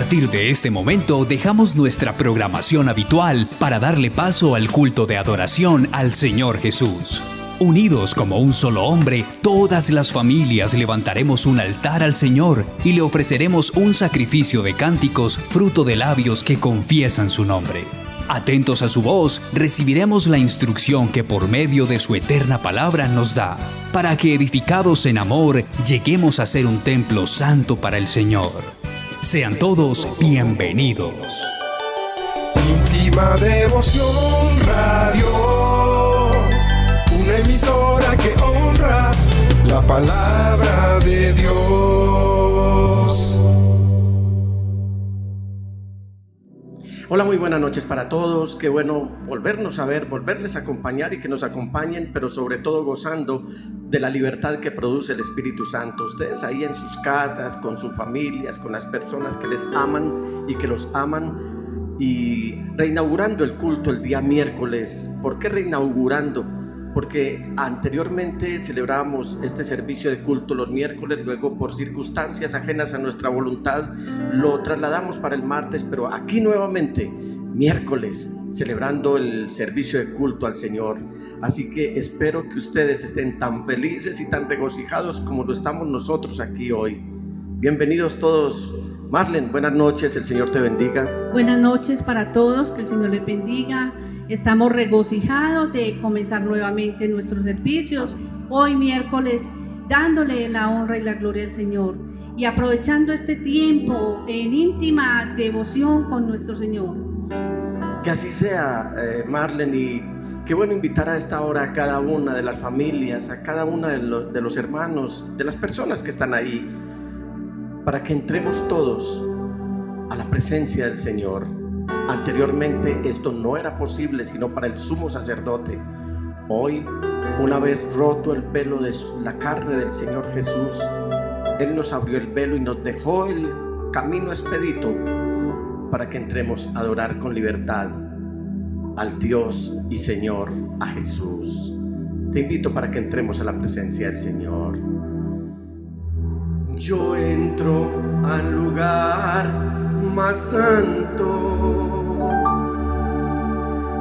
partir de este momento dejamos nuestra programación habitual para darle paso al culto de adoración al Señor Jesús. Unidos como un solo hombre, todas las familias levantaremos un altar al Señor y le ofreceremos un sacrificio de cánticos, fruto de labios que confiesan su nombre. Atentos a su voz, recibiremos la instrucción que por medio de su eterna palabra nos da, para que edificados en amor, lleguemos a ser un templo santo para el Señor. Sean todos bienvenidos. Íntima Devoción Radio, una emisora que honra la palabra de Dios. Hola, muy buenas noches para todos. Qué bueno volvernos a ver, volverles a acompañar y que nos acompañen, pero sobre todo gozando de la libertad que produce el Espíritu Santo. Ustedes ahí en sus casas, con sus familias, con las personas que les aman y que los aman, y reinaugurando el culto el día miércoles. ¿Por qué reinaugurando? Porque anteriormente celebrábamos este servicio de culto los miércoles, luego por circunstancias ajenas a nuestra voluntad lo trasladamos para el martes, pero aquí nuevamente, miércoles, celebrando el servicio de culto al Señor. Así que espero que ustedes estén tan felices y tan regocijados como lo estamos nosotros aquí hoy. Bienvenidos todos. Marlen, buenas noches, el Señor te bendiga. Buenas noches para todos, que el Señor les bendiga. Estamos regocijados de comenzar nuevamente nuestros servicios hoy miércoles, dándole la honra y la gloria al Señor y aprovechando este tiempo en íntima devoción con nuestro Señor. Que así sea, Marlen, y qué bueno invitar a esta hora a cada una de las familias, a cada uno de los hermanos, de las personas que están ahí, para que entremos todos a la presencia del Señor. Anteriormente esto no era posible sino para el sumo sacerdote. Hoy, una vez roto el velo de la carne del Señor Jesús, Él nos abrió el velo y nos dejó el camino expedito para que entremos a adorar con libertad al Dios y Señor, a Jesús. Te invito para que entremos a la presencia del Señor. Yo entro al lugar más santo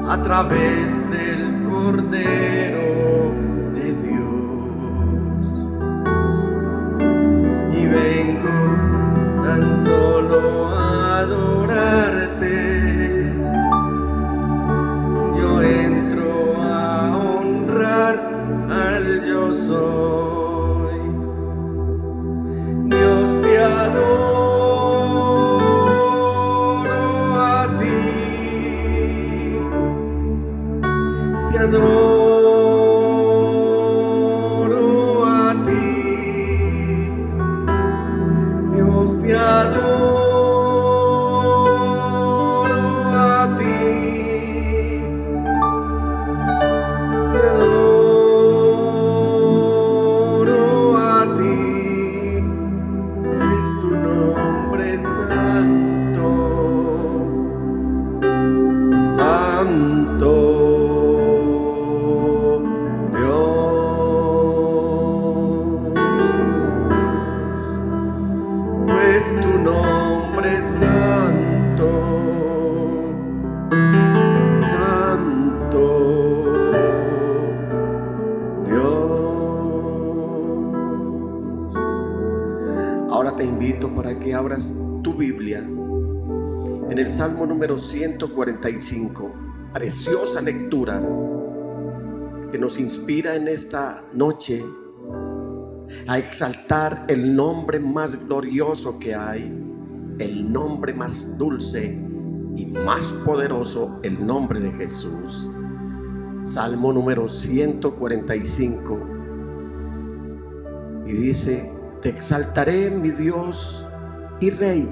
a través del Cordero de Dios, y vengo tan solo a adorarte. Yo entro a honrar al yo soy. Dios, te adoro. Te adoro a ti, Dios, te adoro a ti, te adoro a ti, es tu nombre santo, santo. Tu nombre santo, santo Dios. Ahora te invito para que abras tu Biblia en el Salmo número 145, preciosa lectura que nos inspira en esta noche a exaltar el nombre más glorioso que hay, el nombre más dulce y más poderoso, el nombre de Jesús. Salmo número 145, y dice: te exaltaré, mi Dios y Rey,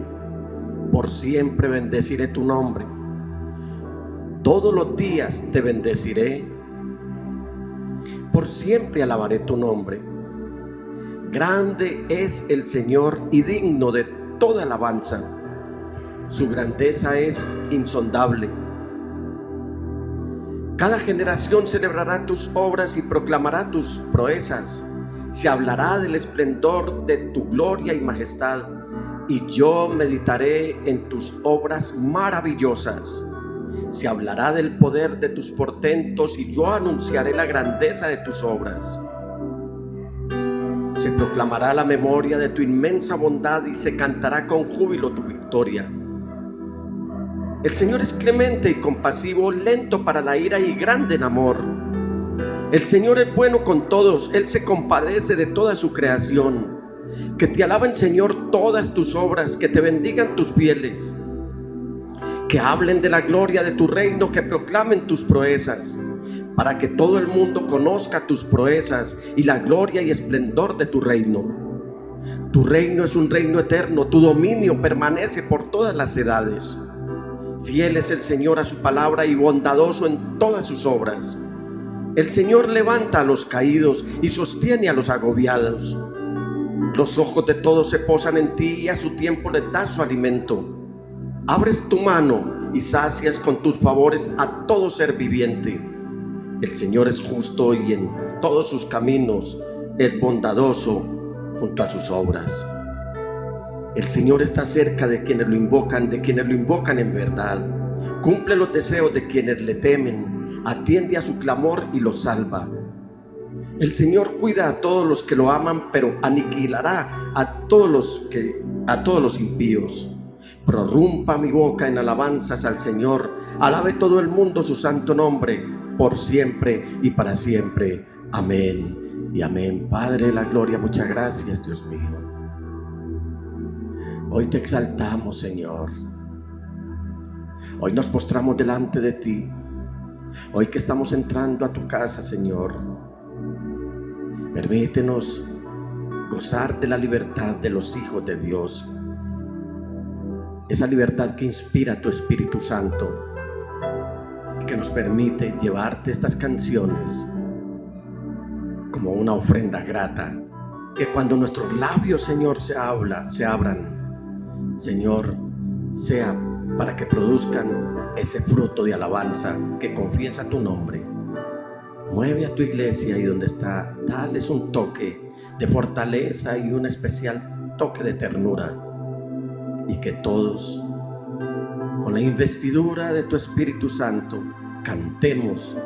por siempre bendeciré tu nombre, todos los días te bendeciré, por siempre alabaré tu nombre. Grande es el Señor y digno de toda alabanza. Su grandeza es insondable. Cada generación celebrará tus obras y proclamará tus proezas. Se hablará del esplendor de tu gloria y majestad, y yo meditaré en tus obras maravillosas. Se hablará del poder de tus portentos y yo anunciaré la grandeza de tus obras. Se proclamará la memoria de tu inmensa bondad y se cantará con júbilo tu victoria. El Señor es clemente y compasivo, lento para la ira y grande en amor. El Señor es bueno con todos, Él se compadece de toda su creación. Que te alaben, Señor, todas tus obras, que te bendigan tus fieles. Que hablen de la gloria de tu reino, que proclamen tus proezas, para que todo el mundo conozca tus proezas y la gloria y esplendor de tu reino. Tu reino es un reino eterno, tu dominio permanece por todas las edades. Fiel es el Señor a su palabra y bondadoso en todas sus obras. El Señor levanta a los caídos y sostiene a los agobiados. Los ojos de todos se posan en ti y a su tiempo les das su alimento. Abres tu mano y sacias con tus favores a todo ser viviente. El Señor es justo y en todos sus caminos es bondadoso junto a sus obras. El Señor está cerca de quienes lo invocan en verdad. Cumple los deseos de quienes le temen, atiende a su clamor y los salva. El Señor cuida a todos los que lo aman, pero aniquilará a todos los impíos. Prorrumpa mi boca en alabanzas al Señor. Alabe todo el mundo su santo nombre, por siempre y para siempre. Amén y amén. Padre de la gloria, muchas gracias, Dios mío. Hoy te exaltamos, Señor. Hoy nos postramos delante de ti. Hoy que estamos entrando a tu casa, Señor, permítenos gozar de la libertad de los hijos de Dios. Esa libertad que inspira tu Espíritu Santo, que nos permite llevarte estas canciones como una ofrenda grata. Que cuando nuestros labios, Señor, se abran, Señor, sea para que produzcan ese fruto de alabanza que confiesa tu nombre. Mueve a tu iglesia y donde está, dales un toque de fortaleza y un especial toque de ternura, y que todos, con la investidura de tu Espíritu Santo, cantemos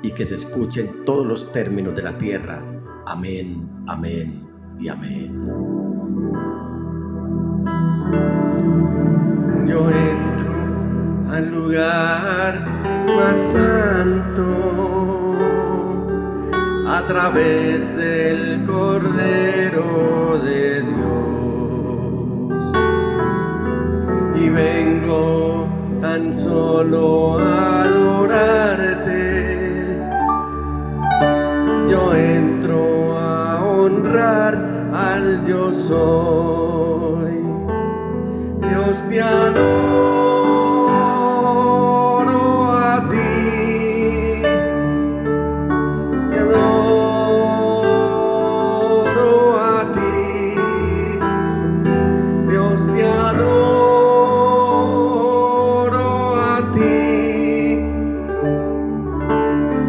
y que se escuchen todos los términos de la tierra. Amén, amén y amén. Yo entro al lugar más santo a través del Cordero de Dios y vengo tan solo a adorarte. Yo entro a honrar al yo soy. Dios, te adoro a ti, te adoro a ti. Dios, te adoro a ti,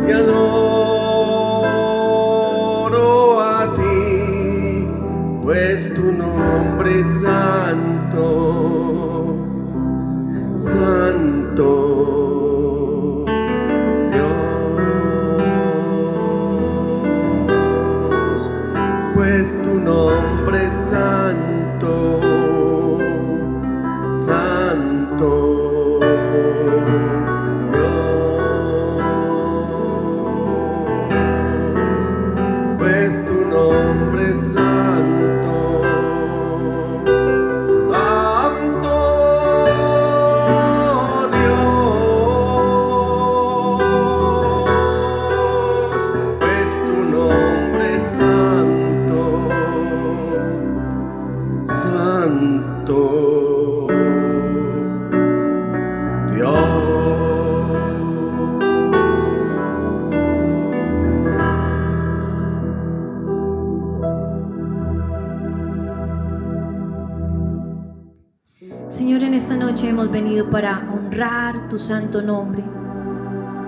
te adoro a ti, pues tu nombre es santo, santo Dios, pues tu nombre es santo, santo Dios, pues tu nombre es santo, santo Dios, pues tu nombre es santo, santo Dios. Señor, en esta noche hemos venido para honrar tu santo nombre,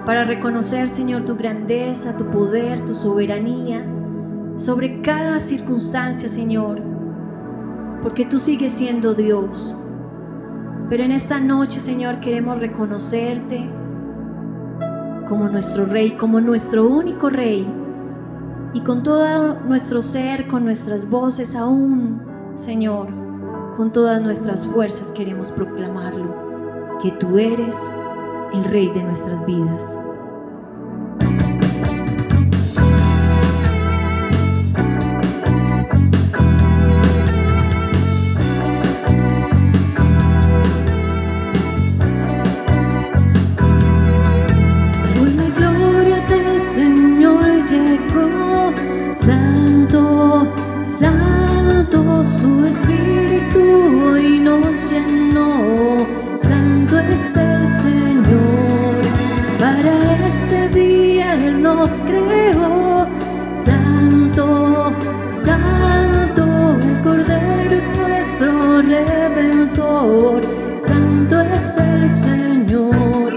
para reconocer, Señor, tu grandeza, tu poder, tu soberanía sobre cada circunstancia, Señor. porque tú sigues siendo Dios. Pero en esta noche, Señor, queremos reconocerte como nuestro Rey, como nuestro único Rey. Y con todo nuestro ser, con nuestras voces aún, Señor, con todas nuestras fuerzas queremos proclamarlo, que tú eres el Rey de nuestras vidas. Santo, Santo, su Espíritu hoy nos llenó. Santo es el Señor, para este día Él nos creó. Santo, Santo, el Cordero es nuestro Redentor. Santo es el Señor.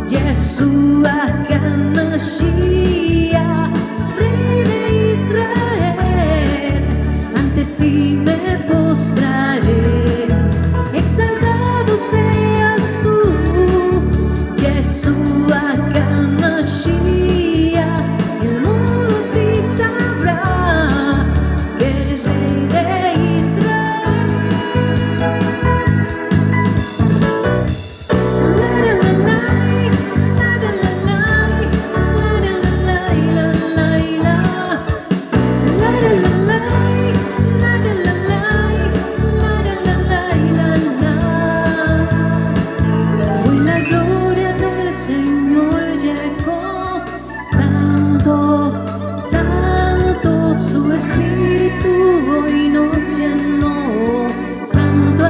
Yeshua HaMashiach, Rey de Israel, ante ti me postraré. Exaltado seas tú, Yeshua HaMashiach, el mundo sí sabrá que eres Rey de Israel.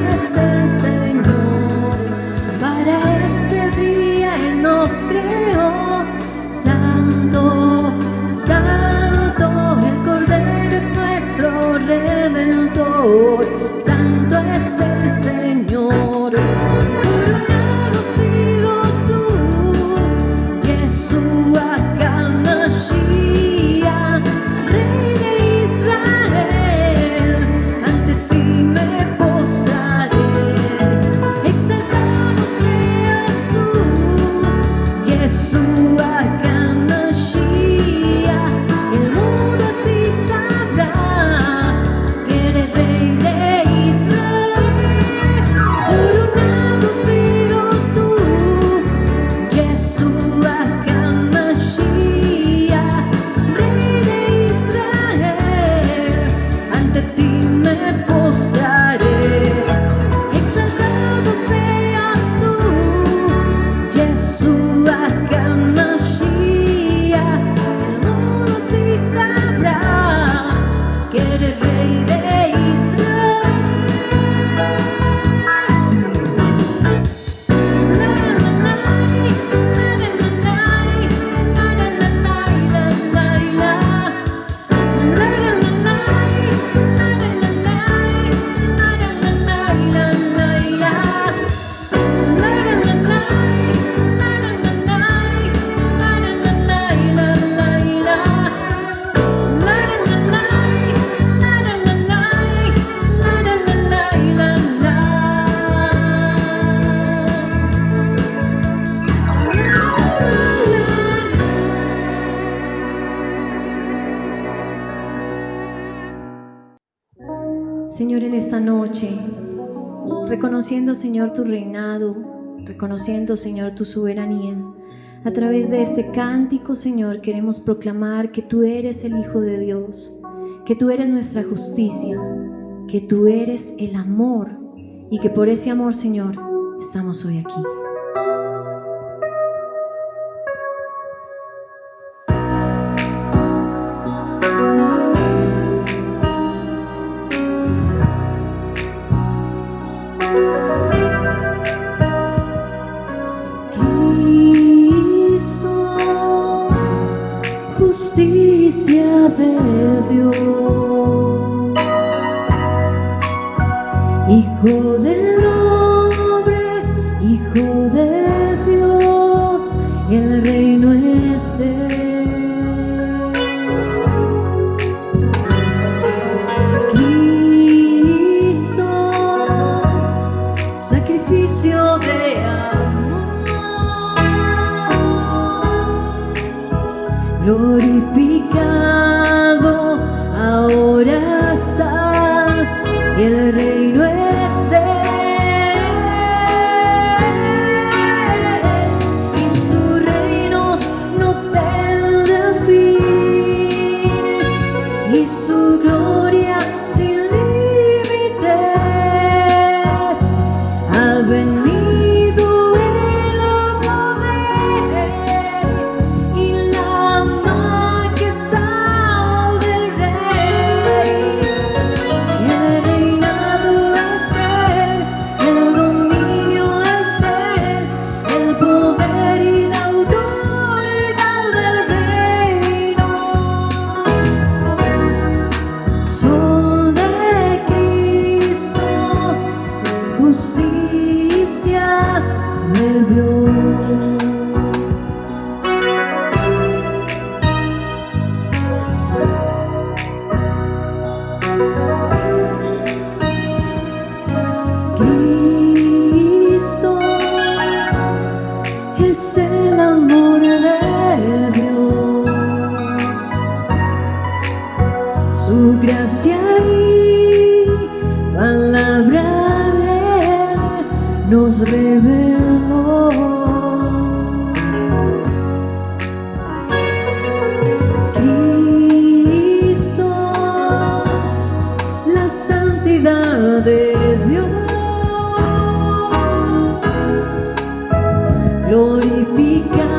El Señor, para este día Él nos creó. Santo, Santo, el Cordero es nuestro Redentor. Santo es el Señor. Coronado has sido tú, Yeshua HaMashiach, Rey de Israel, ante ti me postraré. Yeshua HaMashiach, el mundo sí sabrá que eres Rey de Israel. Coronado has sido tú, Yeshua HaMashiach, Rey de Israel, ante ti me postraré. Exaltado seas tú, Yeshua HaMashiach, el mundo sí sabrá que eres Rey de Israel. Señor, en esta noche, reconociendo, Señor, tu reinado, reconociendo, Señor, tu soberanía, a través de este cántico, Señor, queremos proclamar que tú eres el Hijo de Dios, que tú eres nuestra justicia, que tú eres el amor y que por ese amor, Señor, estamos hoy aquí. Justicia de Dios, Hijo del hombre, Hijo de Dios, el reino es de Él. glorificado, ahora está, el reino es de Él, y su reino no tendrá fin, y su gloria sin límites. Ha venido el poder y la majestad del Rey. El reinado es Él, el dominio es Él, el poder y la autoridad del reino son de Cristo, justicia de Dios. Cristo es el amor de Dios, su gracia y palabra de Él nos reveló. Cristo, la santidad de Dios, glorificado,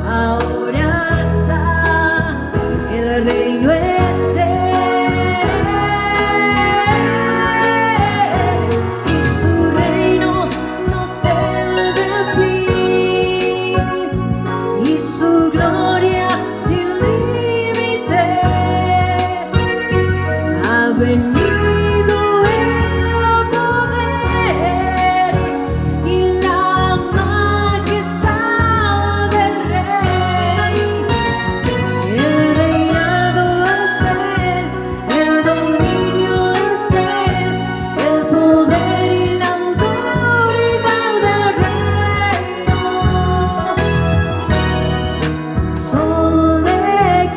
ahora está, el reino es de Él, y su reino no tendrá fin, y su gloria sin límites. Ha venido el poder y la majestad del Rey. El reinado es Él, el dominio es Él, el poder y la autoridad del reino son de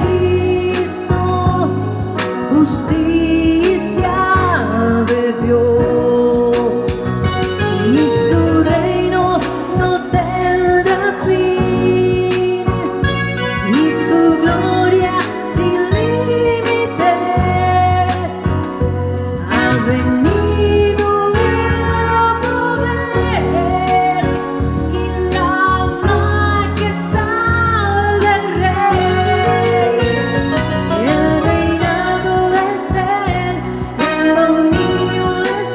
Cristo, justicia de Dios, y su reino no tendrá fin, y su gloria sin límites. Ha venido el poder y la majestad del Rey. El reinado es Él, el dominio es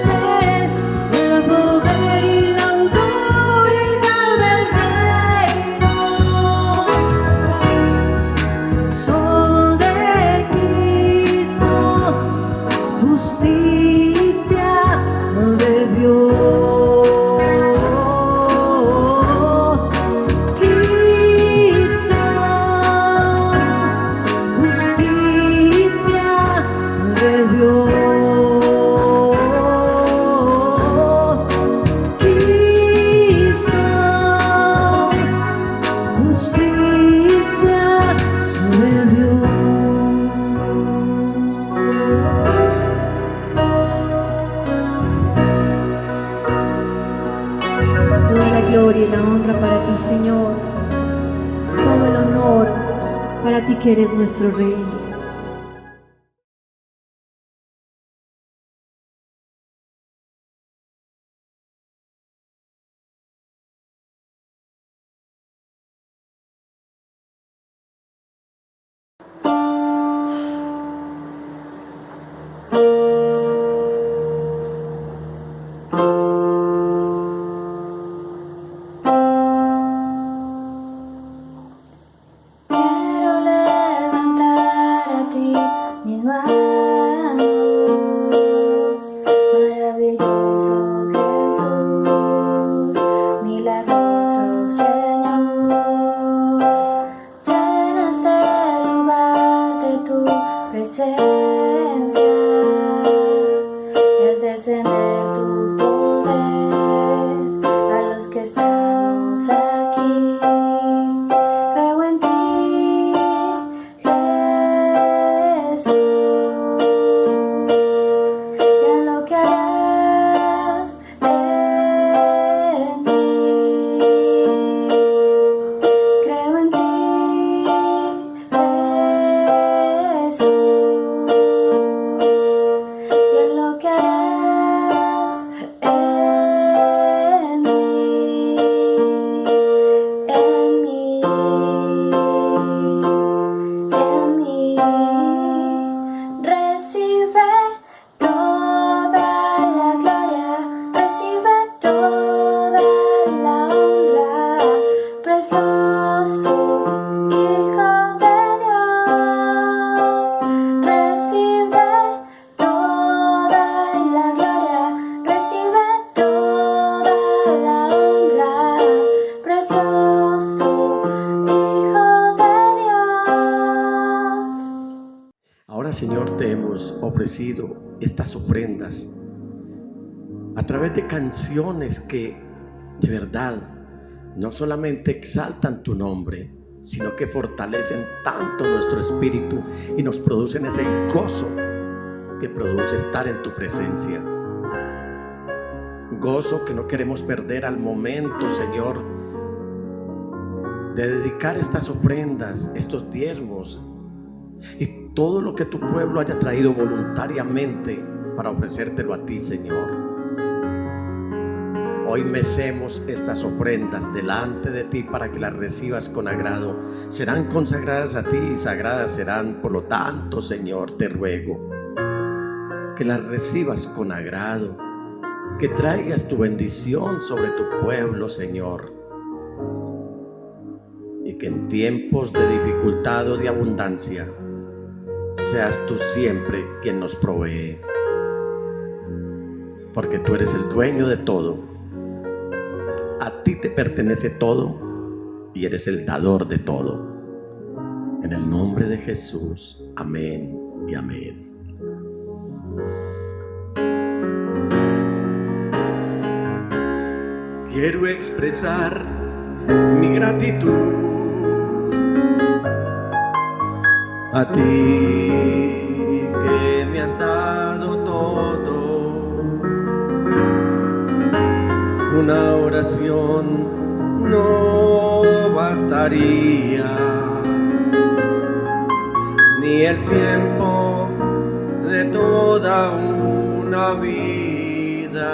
Él, el poder y la autoridad del reino son de Cristo, justicia de Dios. Cristo, justicia de Dios. Cristo, justicia de Dios. Toda la gloria y la honra para ti, Señor. Todo el honor para ti que eres nuestro Rey. Quiero levantar a ti mis manos, maravilloso Jesús, milagroso Señor. Llena este lugar de tu presencia, es descender tu poder a los que estamos aquí. Creo en ti, Señor, te hemos ofrecido estas ofrendas a través de canciones que de verdad no solamente exaltan tu nombre, sino que fortalecen tanto nuestro espíritu y nos producen ese gozo que produce estar en tu presencia. Gozo que no queremos perder al momento, Señor, de dedicar estas ofrendas, estos diezmos y todo lo que tu pueblo haya traído voluntariamente para ofrecértelo a ti, Señor. Hoy mecemos estas ofrendas delante de ti para que las recibas con agrado. Serán consagradas a ti y sagradas serán. Por lo tanto, Señor, te ruego que las recibas con agrado, que traigas tu bendición sobre tu pueblo, Señor, y que en tiempos de dificultad o de abundancia seas tú siempre quien nos provee, porque tú eres el dueño de todo. A ti te pertenece todo y eres el dador de todo. En el nombre de Jesús, amén y amén. Quiero expresar mi gratitud a ti que me has dado todo. Una oración no bastaría, ni el tiempo de toda una vida.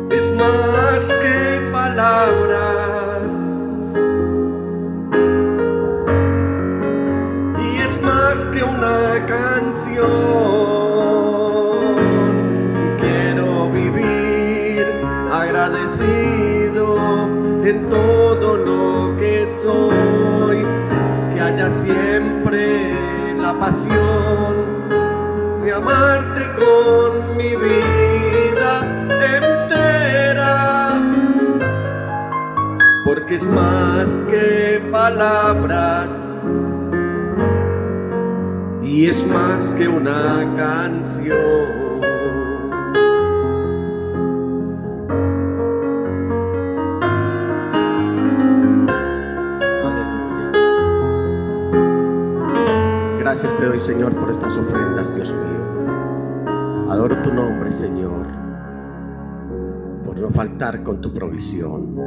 Es más que palabras, y es más que una canción. Agradecido en todo lo que soy, que haya siempre la pasión de amarte con mi vida entera, porque es más que palabras y es más que una canción. Gracias te doy, Señor, por estas ofrendas, Dios mío. Adoro tu nombre, Señor, por no faltar con tu provisión.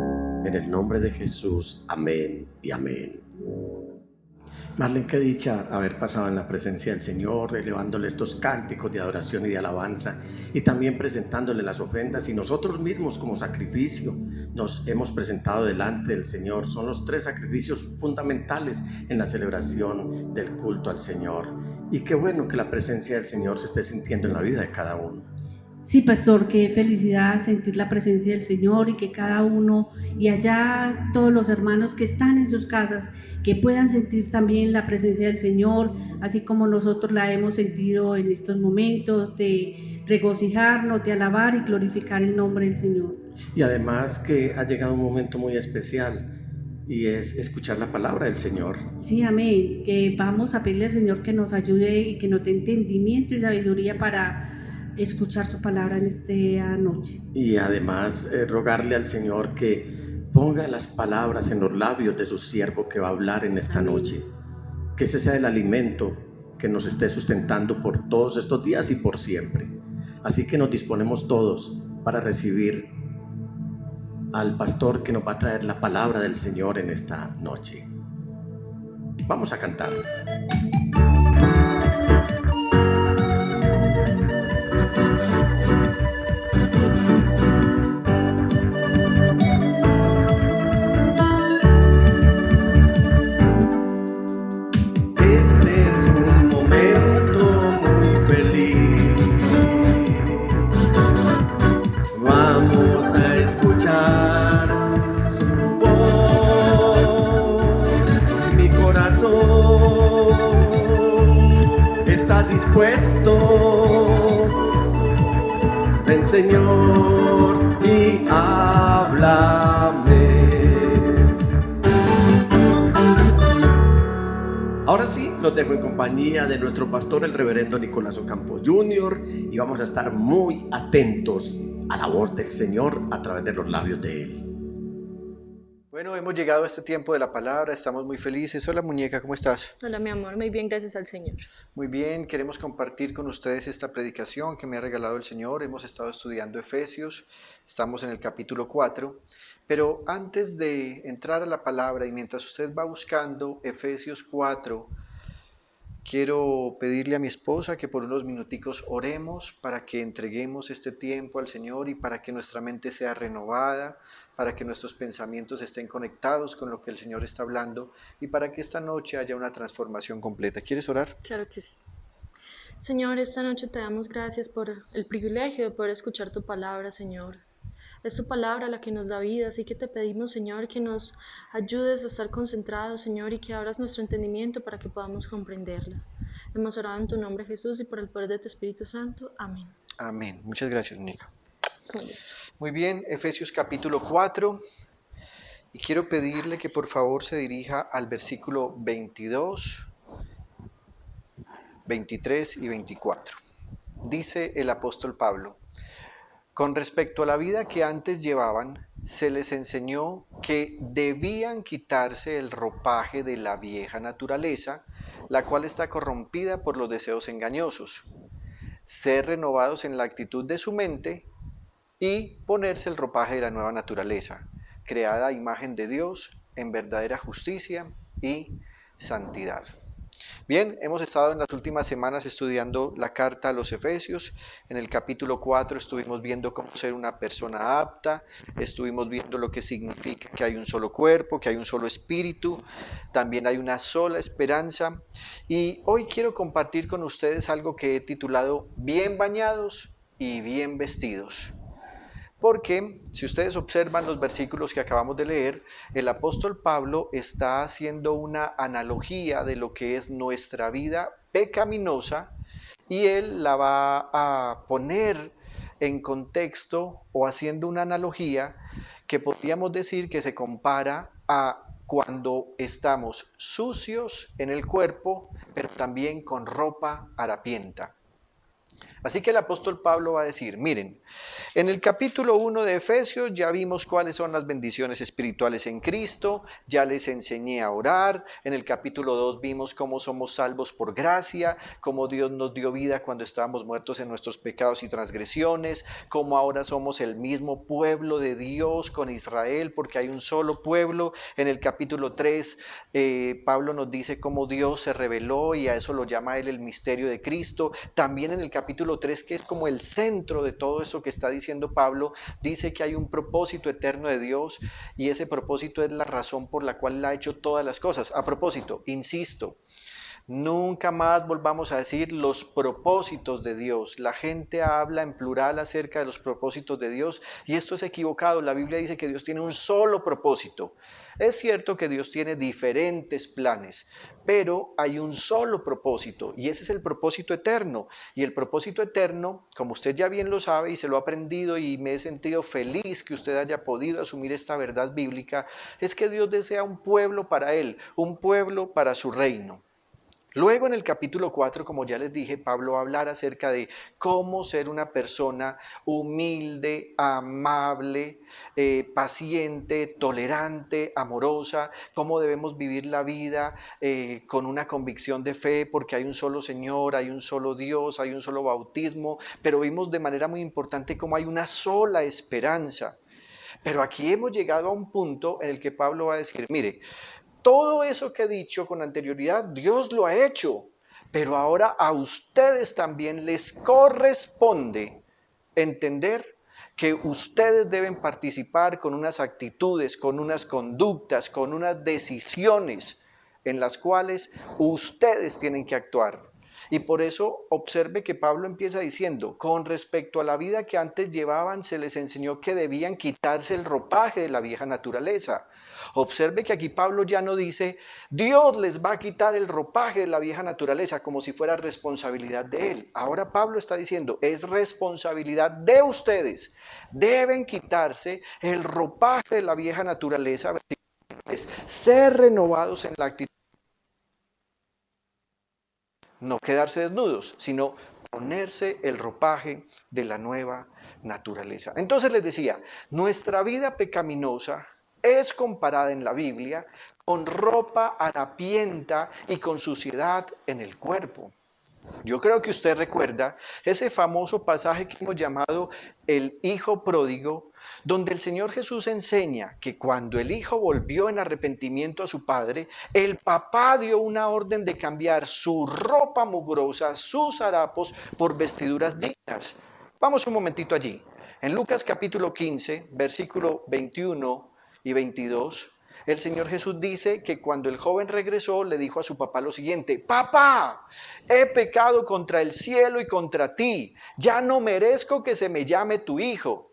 En el nombre de Jesús, amén y amén. Marlene, qué dicha haber pasado en la presencia del Señor, elevándole estos cánticos de adoración y de alabanza, y también presentándole las ofrendas, y nosotros mismos como sacrificio nos hemos presentado delante del Señor. Son los 3 sacrificios fundamentales en la celebración del culto al Señor, y qué bueno que la presencia del Señor se esté sintiendo en la vida de cada uno. Sí, pastor, qué felicidad sentir la presencia del Señor, y que cada uno, y allá todos los hermanos que están en sus casas, que puedan sentir también la presencia del Señor, así como nosotros la hemos sentido en estos momentos de regocijarnos, de alabar y glorificar el nombre del Señor. Y además que ha llegado un momento muy especial, y es escuchar la palabra del Señor. Sí, amén, que vamos a pedirle al Señor que nos ayude y que nos dé entendimiento y sabiduría para escuchar su palabra en esta noche. Y además rogarle al Señor que ponga las palabras en los labios de su siervo que va a hablar en esta noche, que ese sea el alimento que nos esté sustentando por todos estos días y por siempre. Así que nos disponemos todos para recibir al pastor que nos va a traer la palabra del Señor en esta noche. Vamos a cantar. Está dispuesto, ven Señor y háblame. los dejo en compañía de nuestro pastor, el reverendo Nicolás Ocampo Jr., y vamos a estar muy atentos a la voz del Señor a través de los labios de Él. Bueno, hemos llegado a este tiempo de la palabra, estamos muy felices. Hola muñeca, ¿cómo estás? Hola mi amor, muy bien, gracias al Señor. Muy bien, queremos compartir con ustedes esta predicación que me ha regalado el Señor. Hemos estado estudiando Efesios, estamos en el capítulo 4, pero antes de entrar a la palabra y mientras usted va buscando Efesios 4, quiero pedirle a mi esposa que por unos minuticos oremos para que entreguemos este tiempo al Señor y para que nuestra mente sea renovada, para que nuestros pensamientos estén conectados con lo que el Señor está hablando y para que esta noche haya una transformación completa. ¿Quieres orar? Claro que sí. Señor, esta noche te damos gracias por el privilegio de poder escuchar tu palabra, Señor. Es tu palabra la que nos da vida, así que te pedimos, Señor, que nos ayudes a estar concentrados, Señor, y que abras nuestro entendimiento para que podamos comprenderla. Hemos orado en tu nombre, Jesús, y por el poder de tu Espíritu Santo. Amén. Amén. Muchas gracias, Mónica. Con gusto. Muy bien, Efesios capítulo 4, y quiero pedirle que por favor se dirija al versículo 22, 23 y 24. Dice el apóstol Pablo: con respecto a la vida que antes llevaban, se les enseñó que debían quitarse el ropaje de la vieja naturaleza, la cual está corrompida por los deseos engañosos, ser renovados en la actitud de su mente y ponerse el ropaje de la nueva naturaleza, creada a imagen de Dios en verdadera justicia y santidad. Bien, hemos estado en las últimas semanas estudiando la carta a los Efesios. En el capítulo 4 estuvimos viendo cómo ser una persona apta, estuvimos viendo lo que significa que hay un solo cuerpo, que hay un solo espíritu, también hay una sola esperanza. Y hoy quiero compartir con ustedes algo que he titulado Bien bañados y bien vestidos. Porque si ustedes observan los versículos que acabamos de leer, el apóstol Pablo está haciendo una analogía de lo que es nuestra vida pecaminosa y él la va a poner en contexto o haciendo una analogía que podríamos decir que se compara a cuando estamos sucios en el cuerpo, pero también con ropa harapienta. Así que el apóstol Pablo va a decir, miren, en el capítulo 1 de Efesios ya vimos cuáles son las bendiciones espirituales en Cristo, ya les enseñé a orar, en el capítulo 2 vimos cómo somos salvos por gracia, cómo Dios nos dio vida cuando estábamos muertos en nuestros pecados y transgresiones, cómo ahora somos el mismo pueblo de Dios con Israel porque hay un solo pueblo. En el capítulo 3 Pablo nos dice cómo Dios se reveló y a eso lo llama él el misterio de Cristo. También en el capítulo 3, que es como el centro de todo eso que está diciendo Pablo, dice que hay un propósito eterno de Dios y ese propósito es la razón por la cual él ha hecho todas las cosas. A propósito, insisto, nunca más volvamos a decir los propósitos de Dios. La gente habla en plural acerca de los propósitos de Dios y esto es equivocado. La Biblia dice que Dios tiene un solo propósito. Es cierto que Dios tiene diferentes planes, pero hay un solo propósito y ese es el propósito eterno. Y el propósito eterno, como usted ya bien lo sabe y se lo ha aprendido y me he sentido feliz que usted haya podido asumir esta verdad bíblica, es que Dios desea un pueblo para Él, un pueblo para su reino. Luego en el capítulo 4, como ya les dije, Pablo va a hablar acerca de cómo ser una persona humilde, amable, paciente, tolerante, amorosa, cómo debemos vivir la vida con una convicción de fe, porque hay un solo Señor, hay un solo Dios, hay un solo bautismo, pero vimos de manera muy importante cómo hay una sola esperanza. Pero aquí hemos llegado a un punto en el que Pablo va a decir, mire, todo eso que he dicho con anterioridad, Dios lo ha hecho, pero ahora a ustedes también les corresponde entender que ustedes deben participar con unas actitudes, con unas conductas, con unas decisiones en las cuales ustedes tienen que actuar. Y por eso observe que Pablo empieza diciendo, con respecto a la vida que antes llevaban, se les enseñó que debían quitarse el ropaje de la vieja naturaleza. Observe que aquí Pablo ya no dice, Dios les va a quitar el ropaje de la vieja naturaleza como si fuera responsabilidad de Él. Ahora Pablo está diciendo, es responsabilidad de ustedes. Deben quitarse el ropaje de la vieja naturaleza, ser renovados en la actitud no quedarse desnudos, sino ponerse el ropaje de la nueva naturaleza. Entonces les decía, nuestra vida pecaminosa es comparada en la Biblia con ropa harapienta y con suciedad en el cuerpo. Yo creo que usted recuerda ese famoso pasaje que hemos llamado el Hijo Pródigo, donde el Señor Jesús enseña que cuando el hijo volvió en arrepentimiento a su padre, el papá dio una orden de cambiar su ropa mugrosa, sus harapos, por vestiduras dignas. Vamos un momentito allí. En Lucas capítulo 15, versículo 21 y 22, el Señor Jesús dice que cuando el joven regresó, le dijo a su papá lo siguiente: papá, he pecado contra el cielo y contra ti, ya no merezco que se me llame tu hijo.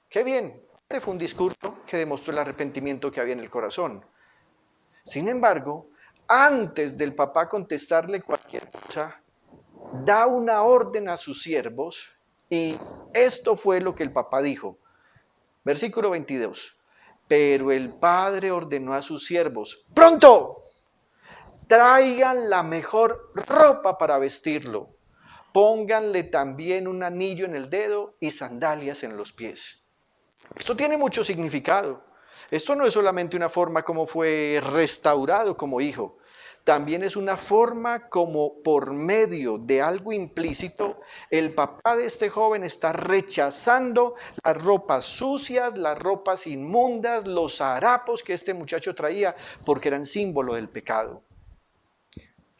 Qué bien, este fue un discurso que demostró el arrepentimiento que había en el corazón. Sin embargo, antes del papá contestarle cualquier cosa, da una orden a sus siervos y esto fue lo que el papá dijo. Versículo 22. Pero el padre ordenó a sus siervos: ¡pronto! Traigan la mejor ropa para vestirlo. Pónganle también un anillo en el dedo y sandalias en los pies. Esto tiene mucho significado. Esto no es solamente una forma como fue restaurado como hijo. También es una forma como por medio de algo implícito, el papá de este joven está rechazando las ropas sucias, las ropas inmundas, los harapos que este muchacho traía, porque eran símbolo del pecado.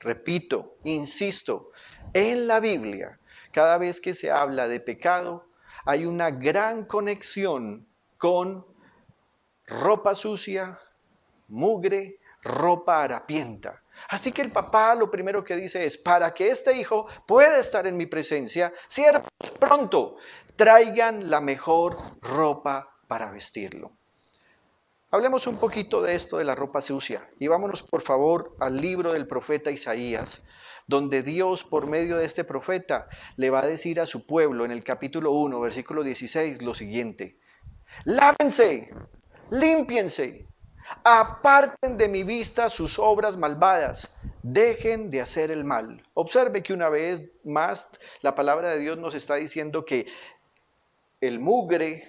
Repito, insisto, en la Biblia, cada vez que se habla de pecado, hay una gran conexión con ropa sucia, mugre, ropa harapienta. Así que el papá lo primero que dice es: para que este hijo pueda estar en mi presencia, siervos, pronto, traigan la mejor ropa para vestirlo. Hablemos un poquito de esto de la ropa sucia y vámonos por favor al libro del profeta Isaías, donde Dios por medio de este profeta le va a decir a su pueblo en el capítulo 1, versículo 16 lo siguiente: lávense, límpiense, aparten de mi vista sus obras malvadas, dejen de hacer el mal. Observe que una vez más la palabra de Dios nos está diciendo que el mugre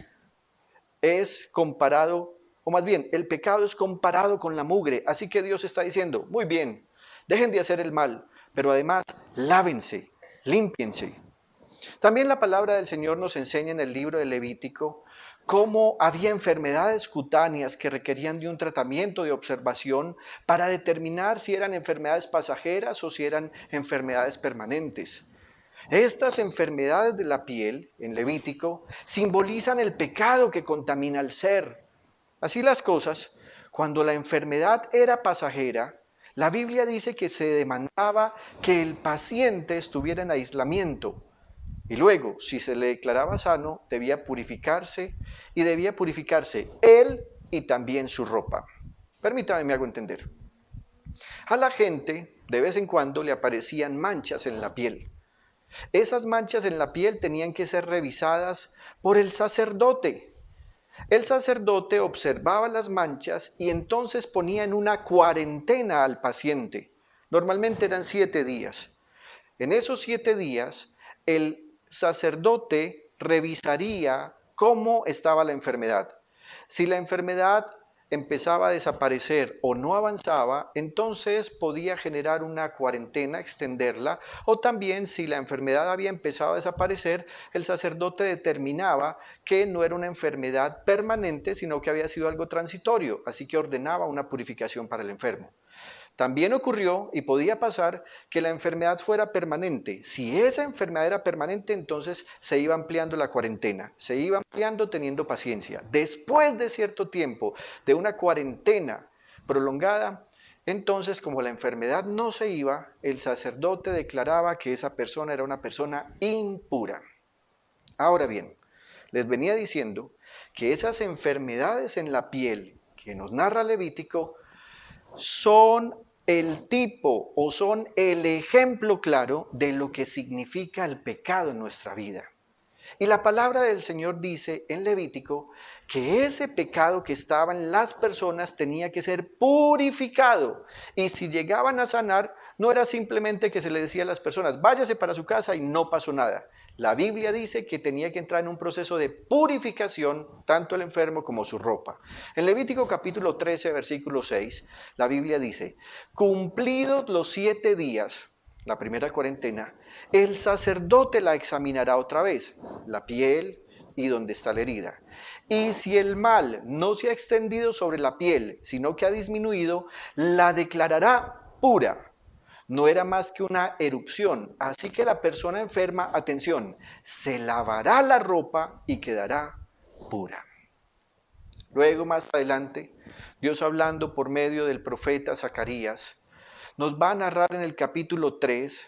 es comparado, o más bien, el pecado es comparado con la mugre. Así que Dios está diciendo: muy bien, dejen de hacer el mal, pero además lávense, límpiense. También la palabra del Señor nos enseña en el libro de Levítico cómo había enfermedades cutáneas que requerían de un tratamiento de observación para determinar si eran enfermedades pasajeras o si eran enfermedades permanentes. Estas enfermedades de la piel, en Levítico, simbolizan el pecado que contamina al ser. Así las cosas, cuando la enfermedad era pasajera, la Biblia dice que se demandaba que el paciente estuviera en aislamiento. Y luego, si se le declaraba sano, debía purificarse y debía purificarse él y también su ropa. Permítame, me hago entender. A la gente, de vez en cuando, le aparecían manchas en la piel. Esas manchas en la piel tenían que ser revisadas por el sacerdote. El sacerdote observaba las manchas y entonces ponía en una cuarentena al paciente. Normalmente eran 7 días. En esos 7 días, el sacerdote revisaría cómo estaba la enfermedad. Si la enfermedad empezaba a desaparecer o no avanzaba, entonces podía generar una cuarentena, extenderla, o también si la enfermedad había empezado a desaparecer, el sacerdote determinaba que no era una enfermedad permanente, sino que había sido algo transitorio, así que ordenaba una purificación para el enfermo. También ocurrió y podía pasar que la enfermedad fuera permanente. Si esa enfermedad era permanente, entonces se iba ampliando la cuarentena, se iba ampliando teniendo paciencia. Después de cierto tiempo, de una cuarentena prolongada, entonces como la enfermedad no se iba, el sacerdote declaraba que esa persona era una persona impura. Ahora bien, les venía diciendo que esas enfermedades en la piel que nos narra Levítico son el tipo o son el ejemplo claro de lo que significa el pecado en nuestra vida. Y la palabra del Señor dice en Levítico que ese pecado que estaba en las personas tenía que ser purificado. Y si llegaban a sanar, no era simplemente que se le decía a las personas, váyase para su casa y no pasó nada. La Biblia dice que tenía que entrar en un proceso de purificación, tanto el enfermo como su ropa. En Levítico capítulo 13, versículo 6, la Biblia dice, cumplidos los 7 días, la primera cuarentena, el sacerdote la examinará otra vez, la piel y donde está la herida. Y si el mal no se ha extendido sobre la piel, sino que ha disminuido, la declarará pura. No era más que una erupción. Así que la persona enferma, atención, se lavará la ropa y quedará pura. Luego, más adelante, Dios hablando por medio del profeta Zacarías, nos va a narrar en el capítulo 3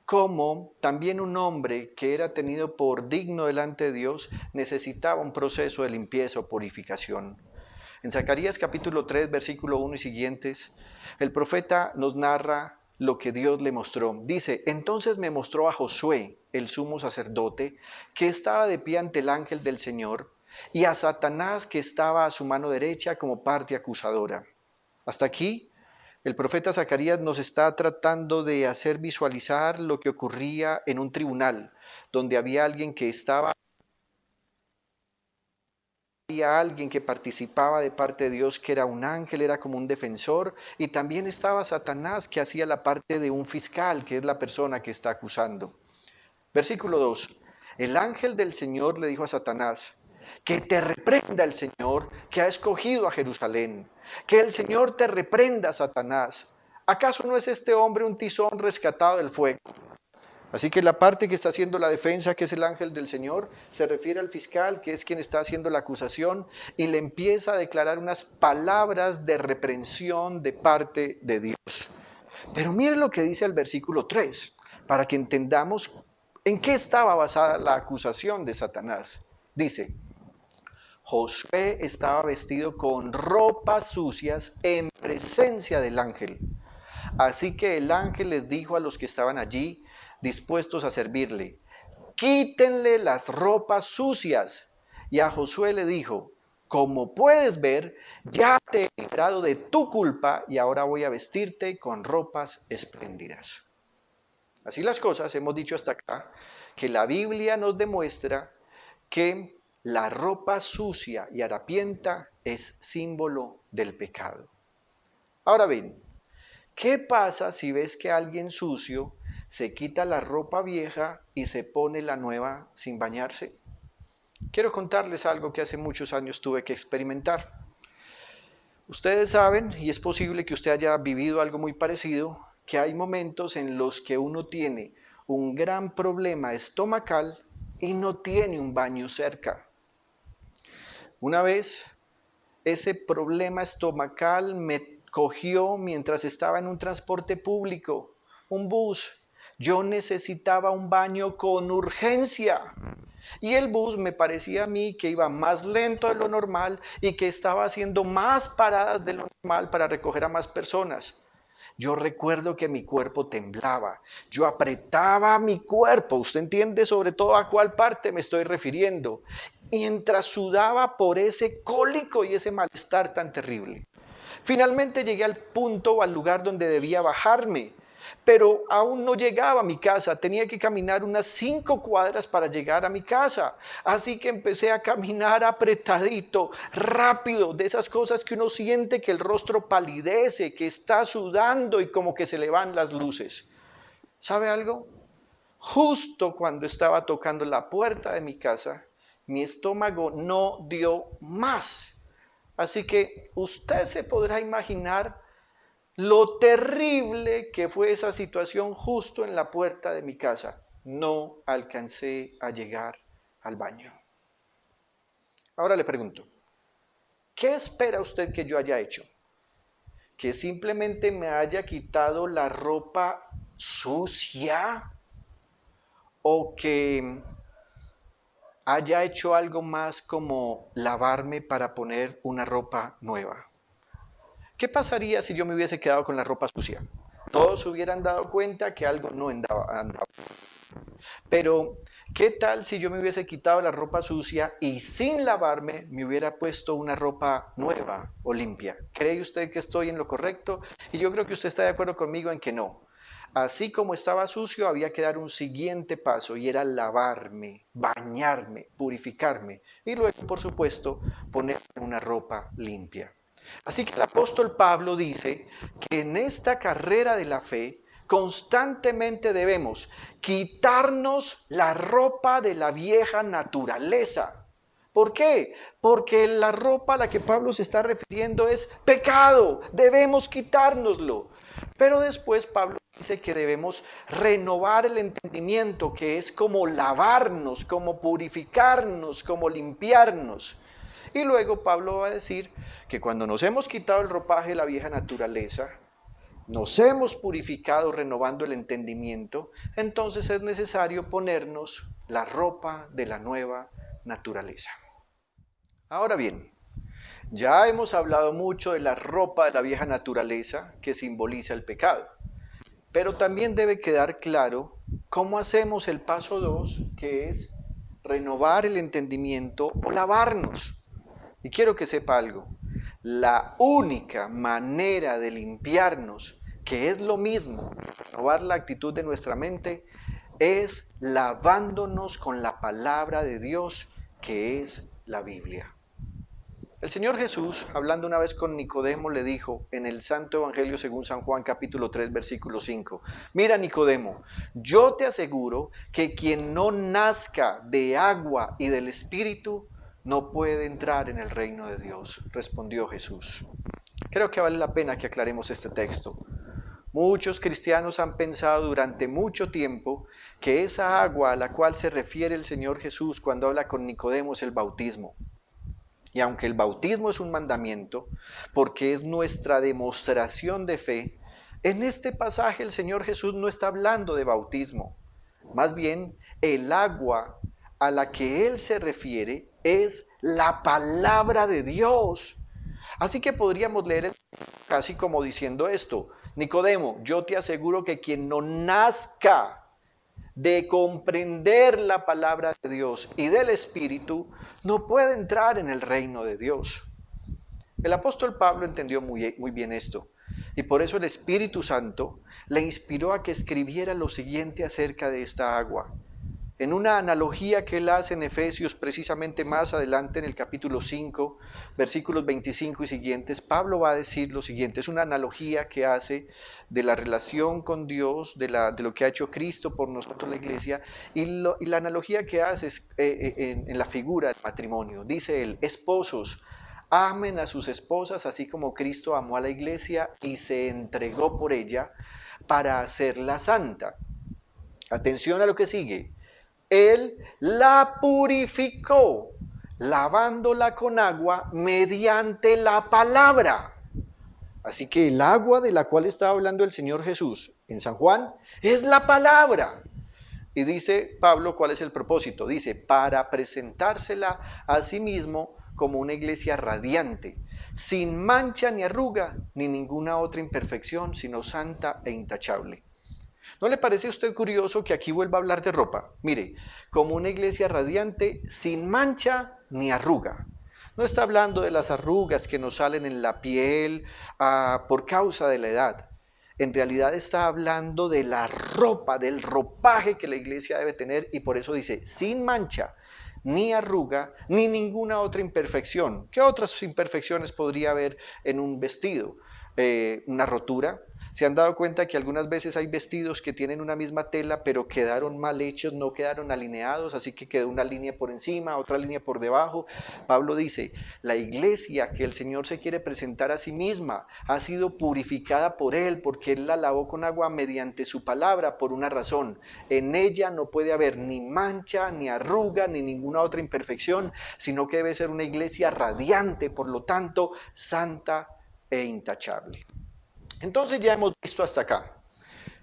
cómo también un hombre que era tenido por digno delante de Dios necesitaba un proceso de limpieza o purificación. En Zacarías capítulo 3, versículo 1 y siguientes, el profeta nos narra lo que Dios le mostró. Dice, entonces me mostró a Josué, el sumo sacerdote, que estaba de pie ante el ángel del Señor, y a Satanás que estaba a su mano derecha como parte acusadora. Hasta aquí, el profeta Zacarías nos está tratando de hacer visualizar lo que ocurría en un tribunal, donde había alguien que había alguien que participaba de parte de Dios, que era un ángel, era como un defensor, y también estaba Satanás, que hacía la parte de un fiscal, que es la persona que está acusando. Versículo 2. El ángel del Señor le dijo a Satanás, que te reprenda el Señor, que ha escogido a Jerusalén. Que el Señor te reprenda, Satanás. ¿Acaso no es este hombre un tizón rescatado del fuego? Así que la parte que está haciendo la defensa, que es el ángel del Señor, se refiere al fiscal, que es quien está haciendo la acusación, y le empieza a declarar unas palabras de reprensión de parte de Dios. Pero miren lo que dice el versículo 3, para que entendamos en qué estaba basada la acusación de Satanás. Dice, Josué estaba vestido con ropas sucias en presencia del ángel. Así que el ángel les dijo a los que estaban allí, dispuestos a servirle, quítenle las ropas sucias. Y a Josué le dijo, como puedes ver, ya te he librado de tu culpa y ahora voy a vestirte con ropas espléndidas. Así las cosas, hemos dicho hasta acá, que la Biblia nos demuestra que la ropa sucia y harapienta es símbolo del pecado. Ahora bien, ¿qué pasa si ves que alguien sucio se quita la ropa vieja y se pone la nueva sin bañarse? Quiero contarles algo que hace muchos años tuve que experimentar. Ustedes saben, y es posible que usted haya vivido algo muy parecido, que hay momentos en los que uno tiene un gran problema estomacal y no tiene un baño cerca. Una vez, ese problema estomacal me cogió mientras estaba en un transporte público, un bus. Yo necesitaba un baño con urgencia. Y el bus me parecía a mí que iba más lento de lo normal y que estaba haciendo más paradas de lo normal para recoger a más personas. Yo recuerdo que mi cuerpo temblaba, yo apretaba mi cuerpo, usted entiende sobre todo a cuál parte me estoy refiriendo, mientras sudaba por ese cólico y ese malestar tan terrible. Finalmente llegué al punto o al lugar donde debía bajarme, pero aún no llegaba a mi casa, tenía que caminar unas 5 cuadras para llegar a mi casa. Así que empecé a caminar apretadito, rápido, de esas cosas que uno siente que el rostro palidece, que está sudando y como que se le van las luces. ¿Sabe algo? Justo cuando estaba tocando la puerta de mi casa, mi estómago no dio más. Así que usted se podrá imaginar lo terrible que fue esa situación justo en la puerta de mi casa. No alcancé a llegar al baño. Ahora le pregunto, ¿qué espera usted que yo haya hecho? ¿Que simplemente me haya quitado la ropa sucia? ¿O que haya hecho algo más como lavarme para poner una ropa nueva? ¿Qué pasaría si yo me hubiese quedado con la ropa sucia? Todos hubieran dado cuenta que algo no andaba. Pero ¿Qué tal si yo me hubiese quitado la ropa sucia y sin lavarme me hubiera puesto una ropa nueva o limpia? ¿Cree usted que estoy en lo correcto? Y yo creo que usted está de acuerdo conmigo en que no. Así como estaba sucio, había que dar un siguiente paso y era lavarme, bañarme, purificarme y luego, por supuesto, ponerme una ropa limpia. Así que el apóstol Pablo dice que en esta carrera de la fe constantemente debemos quitarnos la ropa de la vieja naturaleza. ¿Por qué? Porque la ropa a la que Pablo se está refiriendo es pecado, debemos quitárnoslo. Pero después Pablo dice que debemos renovar el entendimiento, que es como lavarnos, como purificarnos, como limpiarnos. Y luego Pablo va a decir que cuando nos hemos quitado el ropaje de la vieja naturaleza, nos hemos purificado renovando el entendimiento, entonces es necesario ponernos la ropa de la nueva naturaleza. Ahora bien, ya hemos hablado mucho de la ropa de la vieja naturaleza que simboliza el pecado, pero también debe quedar claro cómo hacemos el paso 2, que es renovar el entendimiento o lavarnos. Y quiero que sepa algo, la única manera de limpiarnos, que es lo mismo, renovar la actitud de nuestra mente, es lavándonos con la palabra de Dios, que es la Biblia. El Señor Jesús, hablando una vez con Nicodemo, le dijo en el Santo Evangelio según San Juan capítulo 3 versículo 5, mira Nicodemo, yo te aseguro que quien no nazca de agua y del Espíritu no puede entrar en el reino de Dios, respondió Jesús. Creo que vale la pena que aclaremos este texto. Muchos cristianos han pensado durante mucho tiempo que esa agua a la cual se refiere el Señor Jesús cuando habla con Nicodemo es el bautismo. Y aunque el bautismo es un mandamiento, porque es nuestra demostración de fe, en este pasaje el Señor Jesús no está hablando de bautismo. Más bien, el agua a la que Él se refiere es la palabra de Dios. Así que podríamos leer casi como diciendo esto, Nicodemo, yo te aseguro que quien no nazca de comprender la palabra de Dios y del Espíritu, no puede entrar en el reino de Dios. El apóstol Pablo entendió muy bien esto, y por eso el Espíritu Santo le inspiró a que escribiera lo siguiente acerca de esta agua. En una analogía que él hace en Efesios, precisamente más adelante en el capítulo 5, versículos 25 y siguientes, Pablo va a decir lo siguiente, es una analogía que hace de la relación con Dios, de lo que ha hecho Cristo por nosotros la iglesia, y la analogía que hace es en la figura del matrimonio. Dice él, esposos, amen a sus esposas así como Cristo amó a la iglesia y se entregó por ella para hacerla santa. Atención a lo que sigue. Él la purificó, lavándola con agua mediante la palabra. Así que el agua de la cual estaba hablando el Señor Jesús en San Juan es la palabra. Y dice Pablo, ¿cuál es el propósito? Dice, para presentársela a sí mismo como una iglesia radiante, sin mancha ni arruga, ni ninguna otra imperfección, sino santa e intachable. ¿No le parece a usted curioso que aquí vuelva a hablar de ropa? Mire, como una iglesia radiante, sin mancha ni arruga. No está hablando de las arrugas que nos salen en la piel por causa de la edad. En realidad está hablando de la ropa, del ropaje que la iglesia debe tener, y por eso dice, sin mancha, ni arruga, ni ninguna otra imperfección. ¿Qué otras imperfecciones podría haber en un vestido? Una rotura. ¿Se han dado cuenta que algunas veces hay vestidos que tienen una misma tela, pero quedaron mal hechos, no quedaron alineados, así que quedó una línea por encima, otra línea por debajo? Pablo dice, la iglesia que el Señor se quiere presentar a sí misma ha sido purificada por Él, porque Él la lavó con agua mediante su palabra por una razón. En ella no puede haber ni mancha, ni arruga, ni ninguna otra imperfección, sino que debe ser una iglesia radiante, por lo tanto, santa e intachable. Entonces ya hemos visto hasta acá.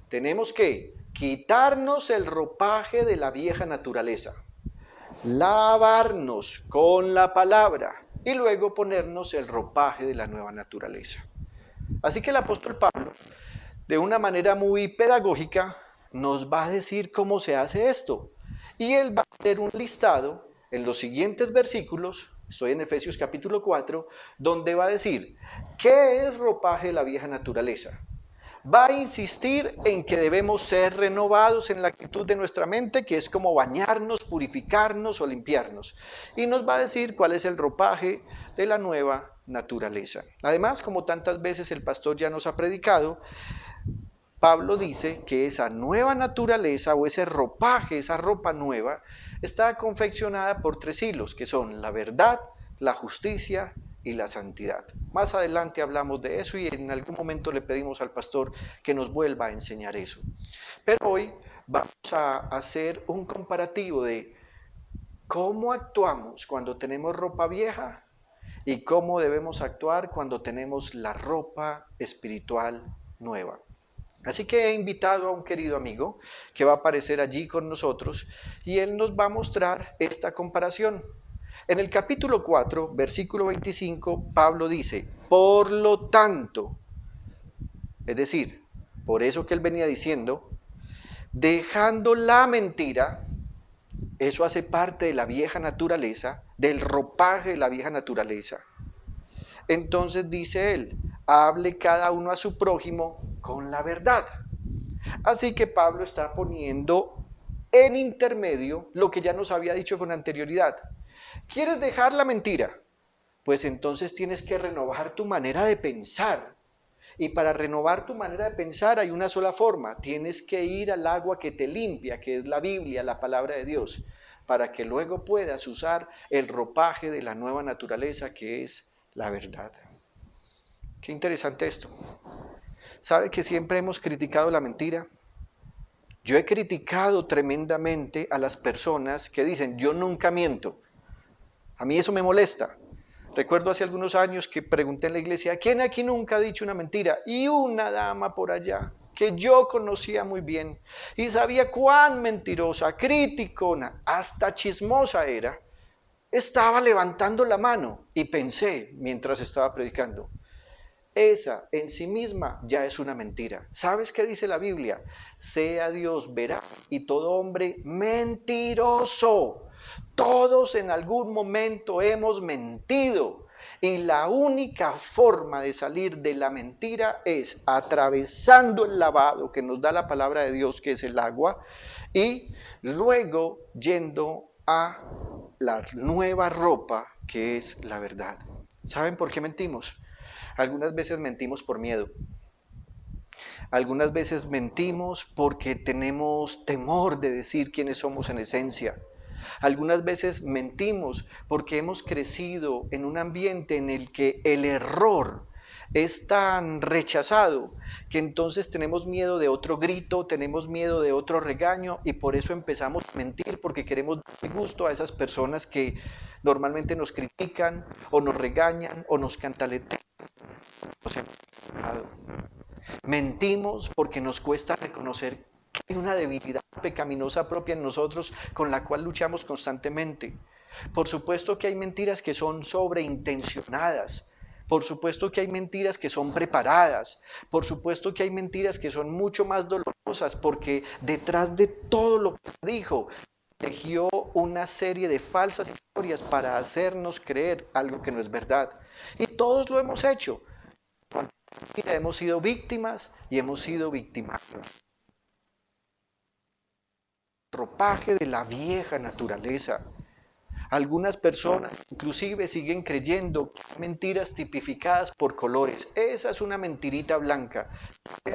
Tenemos que quitarnos el ropaje de la vieja naturaleza, lavarnos con la palabra y luego ponernos el ropaje de la nueva naturaleza. Así que el apóstol Pablo, de una manera muy pedagógica, nos va a decir cómo se hace esto. Y él va a hacer un listado en los siguientes versículos, estoy en Efesios capítulo 4, donde va a decir, ¿qué es ropaje de la vieja naturaleza? Va a insistir en que debemos ser renovados en la actitud de nuestra mente, que es como bañarnos, purificarnos o limpiarnos. Y nos va a decir cuál es el ropaje de la nueva naturaleza. Además, como tantas veces el pastor ya nos ha predicado, Pablo dice que esa nueva naturaleza o ese ropaje, esa ropa nueva, está confeccionada por 3 hilos, que son la verdad, la justicia y la santidad. Más adelante hablamos de eso y en algún momento le pedimos al pastor que nos vuelva a enseñar eso. Pero hoy vamos a hacer un comparativo de cómo actuamos cuando tenemos ropa vieja y cómo debemos actuar cuando tenemos la ropa espiritual nueva. Así que he invitado a un querido amigo que va a aparecer allí con nosotros y él nos va a mostrar esta comparación. En el capítulo 4, versículo 25, Pablo dice, por lo tanto, es decir, por eso que él venía diciendo, dejando la mentira, eso hace parte de la vieja naturaleza, del ropaje de la vieja naturaleza. Entonces dice él, hable cada uno a su prójimo con la verdad. Así que Pablo está poniendo en intermedio lo que ya nos había dicho con anterioridad. ¿Quieres dejar la mentira? Pues entonces tienes que renovar tu manera de pensar. Y para renovar tu manera de pensar hay una sola forma. Tienes que ir al agua que te limpia, que es la Biblia, la palabra de Dios, para que luego puedas usar el ropaje de la nueva naturaleza que es la verdad. Qué interesante esto. ¿Sabe que siempre hemos criticado la mentira? Yo he criticado tremendamente a las personas que dicen, yo nunca miento. A mí eso me molesta. Recuerdo hace algunos años que pregunté en la iglesia, ¿quién aquí nunca ha dicho una mentira? Y una dama por allá, que yo conocía muy bien, y sabía cuán mentirosa, criticona, hasta chismosa era, estaba levantando la mano. Y pensé, mientras estaba predicando, esa en sí misma ya es una mentira. ¿Sabes qué dice la Biblia? Sea Dios veraz y todo hombre mentiroso. Todos en algún momento hemos mentido y la única forma de salir de la mentira es atravesando el lavado que nos da la palabra de Dios, que es el agua, y luego yendo a la nueva ropa que es la verdad. ¿Saben por qué mentimos? Algunas veces mentimos por miedo. Algunas veces mentimos porque tenemos temor de decir quiénes somos en esencia. Algunas veces mentimos porque hemos crecido en un ambiente en el que el error es tan rechazado que entonces tenemos miedo de otro grito, tenemos miedo de otro regaño y por eso empezamos a mentir porque queremos dar gusto a esas personas que normalmente nos critican o nos regañan o nos cantaletean. Mentimos porque nos cuesta reconocer que hay una debilidad pecaminosa propia en nosotros con la cual luchamos constantemente. Por supuesto que hay mentiras que son sobreintencionadas. Por supuesto que hay mentiras que son preparadas. Por supuesto que hay mentiras que son mucho más dolorosas porque detrás de todo lo que dijo, tejió una serie de falsas historias para hacernos creer algo que no es verdad. Y todos lo hemos hecho. Hemos sido víctimas y hemos sido victimarios. Ropaje de la vieja naturaleza. Algunas personas inclusive siguen creyendo que hay mentiras tipificadas por colores. Esa es una mentirita blanca.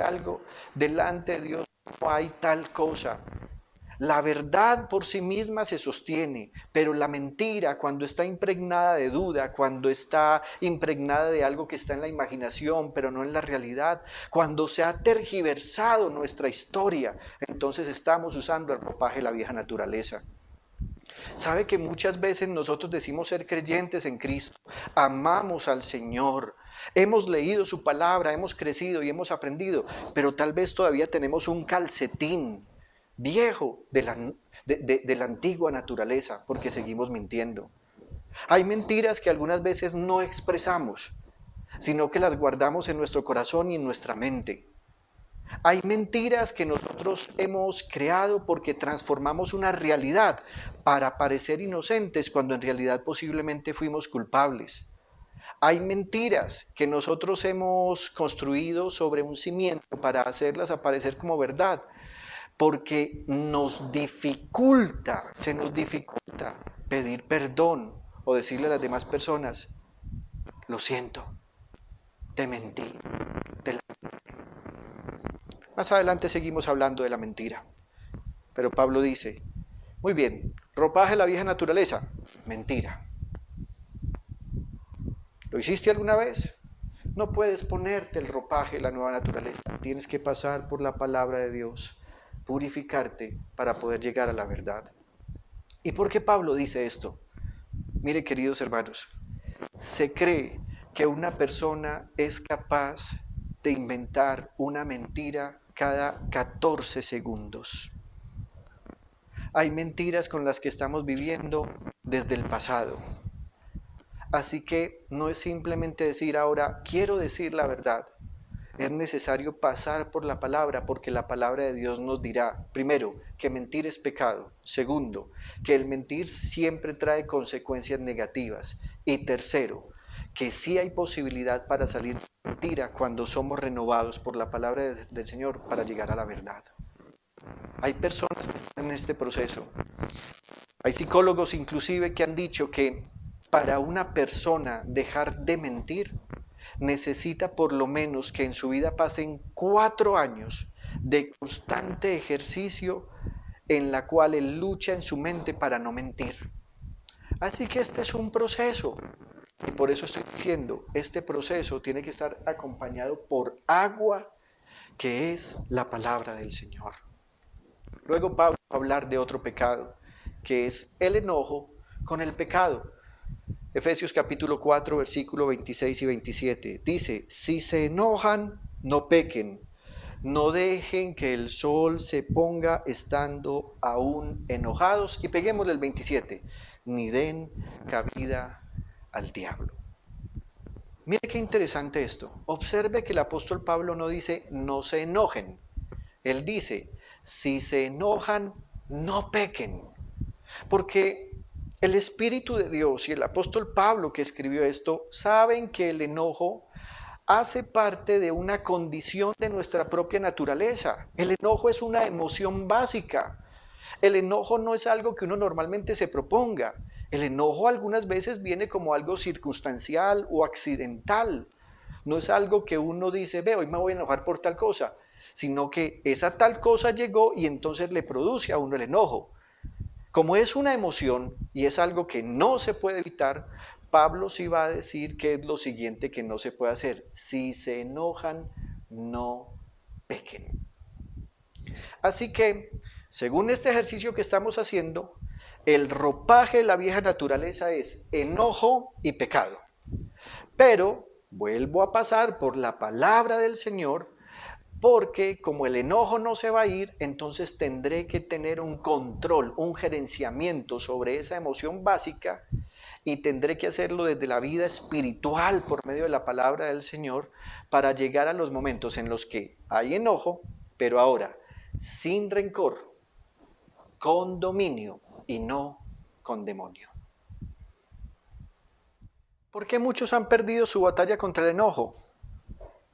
Algo delante de Dios no hay tal cosa. La verdad por sí misma se sostiene, pero la mentira, cuando está impregnada de duda, cuando está impregnada de algo que está en la imaginación, pero no en la realidad, cuando se ha tergiversado nuestra historia, entonces estamos usando el ropaje de la vieja naturaleza. ¿Sabe que muchas veces nosotros decimos ser creyentes en Cristo, amamos al Señor, hemos leído su palabra, hemos crecido y hemos aprendido, pero tal vez todavía tenemos un calcetín viejo de la antigua naturaleza porque seguimos mintiendo? Hay mentiras que algunas veces no expresamos, sino que las guardamos en nuestro corazón y en nuestra mente. Hay mentiras que nosotros hemos creado porque transformamos una realidad para parecer inocentes cuando en realidad posiblemente fuimos culpables. Hay mentiras que nosotros hemos construido sobre un cimiento para hacerlas aparecer como verdad, porque se nos dificulta pedir perdón o decirle a las demás personas, lo siento, te mentí, te lastimé. Más adelante seguimos hablando de la mentira, pero Pablo dice, muy bien, ropaje la vieja naturaleza, mentira. ¿Lo hiciste alguna vez? No puedes ponerte el ropaje de la nueva naturaleza, tienes que pasar por la palabra de Dios, purificarte para poder llegar a la verdad. ¿Y por qué Pablo dice esto? Mire, queridos hermanos, se cree que una persona es capaz de inventar una mentira cada 14 segundos. Hay mentiras con las que estamos viviendo desde el pasado. Así que no es simplemente decir ahora, quiero decir la verdad. Es necesario pasar por la palabra, porque la palabra de Dios nos dirá, primero, que mentir es pecado. Segundo, que el mentir siempre trae consecuencias negativas. Y tercero, que sí hay posibilidad para salir de la mentira cuando somos renovados por la palabra del Señor para llegar a la verdad. Hay personas que están en este proceso. Hay psicólogos inclusive que han dicho que para una persona dejar de mentir, necesita por lo menos que en su vida pasen 4 años de constante ejercicio en la cual él lucha en su mente para no mentir. Así que este es un proceso. Y por eso estoy diciendo, este proceso tiene que estar acompañado por agua, que es la palabra del Señor. Luego Pablo va a hablar de otro pecado, que es el enojo con el pecado. Efesios capítulo 4, versículo 26 y 27. Dice, si se enojan, no pequen. No dejen que el sol se ponga estando aún enojados. Y peguémosle el 27. Ni den cabida al diablo. Mire qué interesante esto. Observe que el apóstol Pablo no dice, no se enojen. Él dice, si se enojan, no pequen. Porque el Espíritu de Dios y el apóstol Pablo que escribió esto saben que el enojo hace parte de una condición de nuestra propia naturaleza. El enojo es una emoción básica. El enojo no es algo que uno normalmente se proponga. El enojo algunas veces viene como algo circunstancial o accidental. No es algo que uno dice, hoy me voy a enojar por tal cosa, sino que esa tal cosa llegó y entonces le produce a uno el enojo. Como es una emoción y es algo que no se puede evitar, Pablo sí va a decir que es lo siguiente que no se puede hacer. Si se enojan, no pequen. Así que, según este ejercicio que estamos haciendo, el ropaje de la vieja naturaleza es enojo y pecado. Pero vuelvo a pasar por la palabra del Señor, porque como el enojo no se va a ir, entonces tendré que tener un control, un gerenciamiento sobre esa emoción básica y tendré que hacerlo desde la vida espiritual por medio de la palabra del Señor para llegar a los momentos en los que hay enojo, pero ahora sin rencor, con dominio y no con demonio. ¿Por qué muchos han perdido su batalla contra el enojo?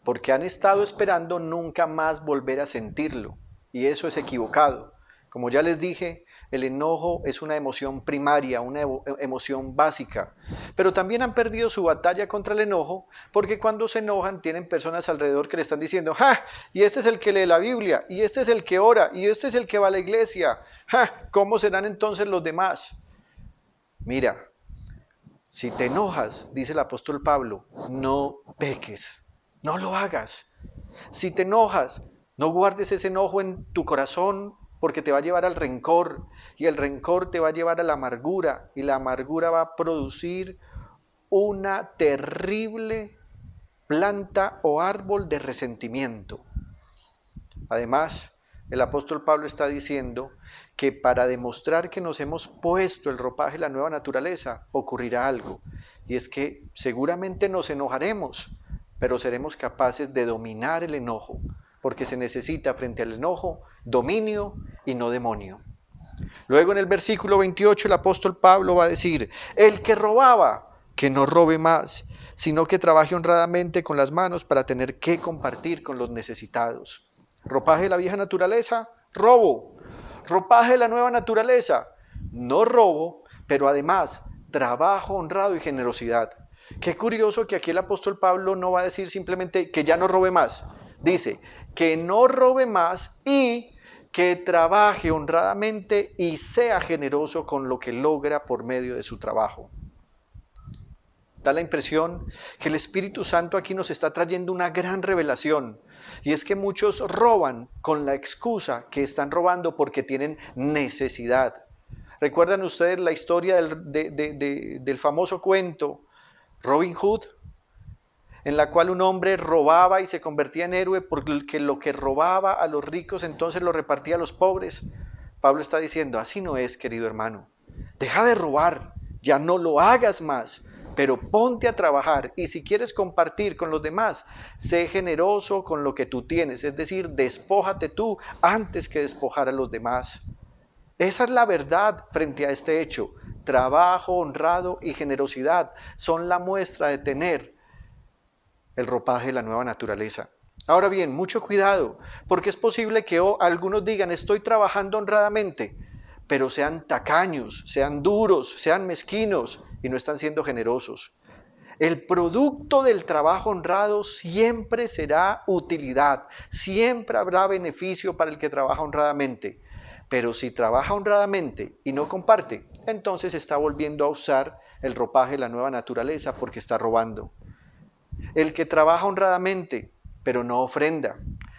Porque han estado esperando nunca más volver a sentirlo, y eso es equivocado. Como ya les dije, el enojo es una emoción primaria, una emoción básica, pero también han perdido su batalla contra el enojo, porque cuando se enojan tienen personas alrededor que le están diciendo, ¡ja! Y este es el que lee la Biblia, y este es el que ora, y este es el que va a la iglesia, ¡ja! ¿Cómo serán entonces los demás? Mira, si te enojas, dice el apóstol Pablo, no peques. No lo hagas. Si te enojas, no guardes ese enojo en tu corazón porque te va a llevar al rencor y el rencor te va a llevar a la amargura y la amargura va a producir una terrible planta o árbol de resentimiento. Además, el apóstol Pablo está diciendo que para demostrar que nos hemos puesto el ropaje de la nueva naturaleza ocurrirá algo, y es que seguramente nos enojaremos, pero seremos capaces de dominar el enojo, porque se necesita frente al enojo dominio y no demonio. Luego en el versículo 28 el apóstol Pablo va a decir, el que robaba, que no robe más, sino que trabaje honradamente con las manos para tener que compartir con los necesitados. Ropaje de la vieja naturaleza, robo. Ropaje de la nueva naturaleza, no robo, pero además trabajo honrado y generosidad. Qué curioso que aquí el apóstol Pablo no va a decir simplemente que ya no robe más. Dice que no robe más y que trabaje honradamente y sea generoso con lo que logra por medio de su trabajo. Da la impresión que el Espíritu Santo aquí nos está trayendo una gran revelación, y es que muchos roban con la excusa que están robando porque tienen necesidad. ¿Recuerdan ustedes la historia del famoso cuento Robin Hood? En la cual un hombre robaba y se convertía en héroe porque lo que robaba a los ricos entonces lo repartía a los pobres. Pablo está diciendo, así no es, querido hermano. Deja de robar, ya no lo hagas más, pero ponte a trabajar, y si quieres compartir con los demás, sé generoso con lo que tú tienes, es decir, despójate tú antes que despojar a los demás. Esa es la verdad frente a este hecho. Trabajo honrado y generosidad son la muestra de tener el ropaje de la nueva naturaleza. Ahora bien, mucho cuidado, porque es posible que algunos digan, estoy trabajando honradamente, pero sean tacaños, sean duros, sean mezquinos y no están siendo generosos. El producto del trabajo honrado siempre será utilidad, siempre habrá beneficio para el que trabaja honradamente. Pero si trabaja honradamente y no comparte, entonces está volviendo a usar el ropaje de la nueva naturaleza porque está robando. El que trabaja honradamente, pero no ofrenda,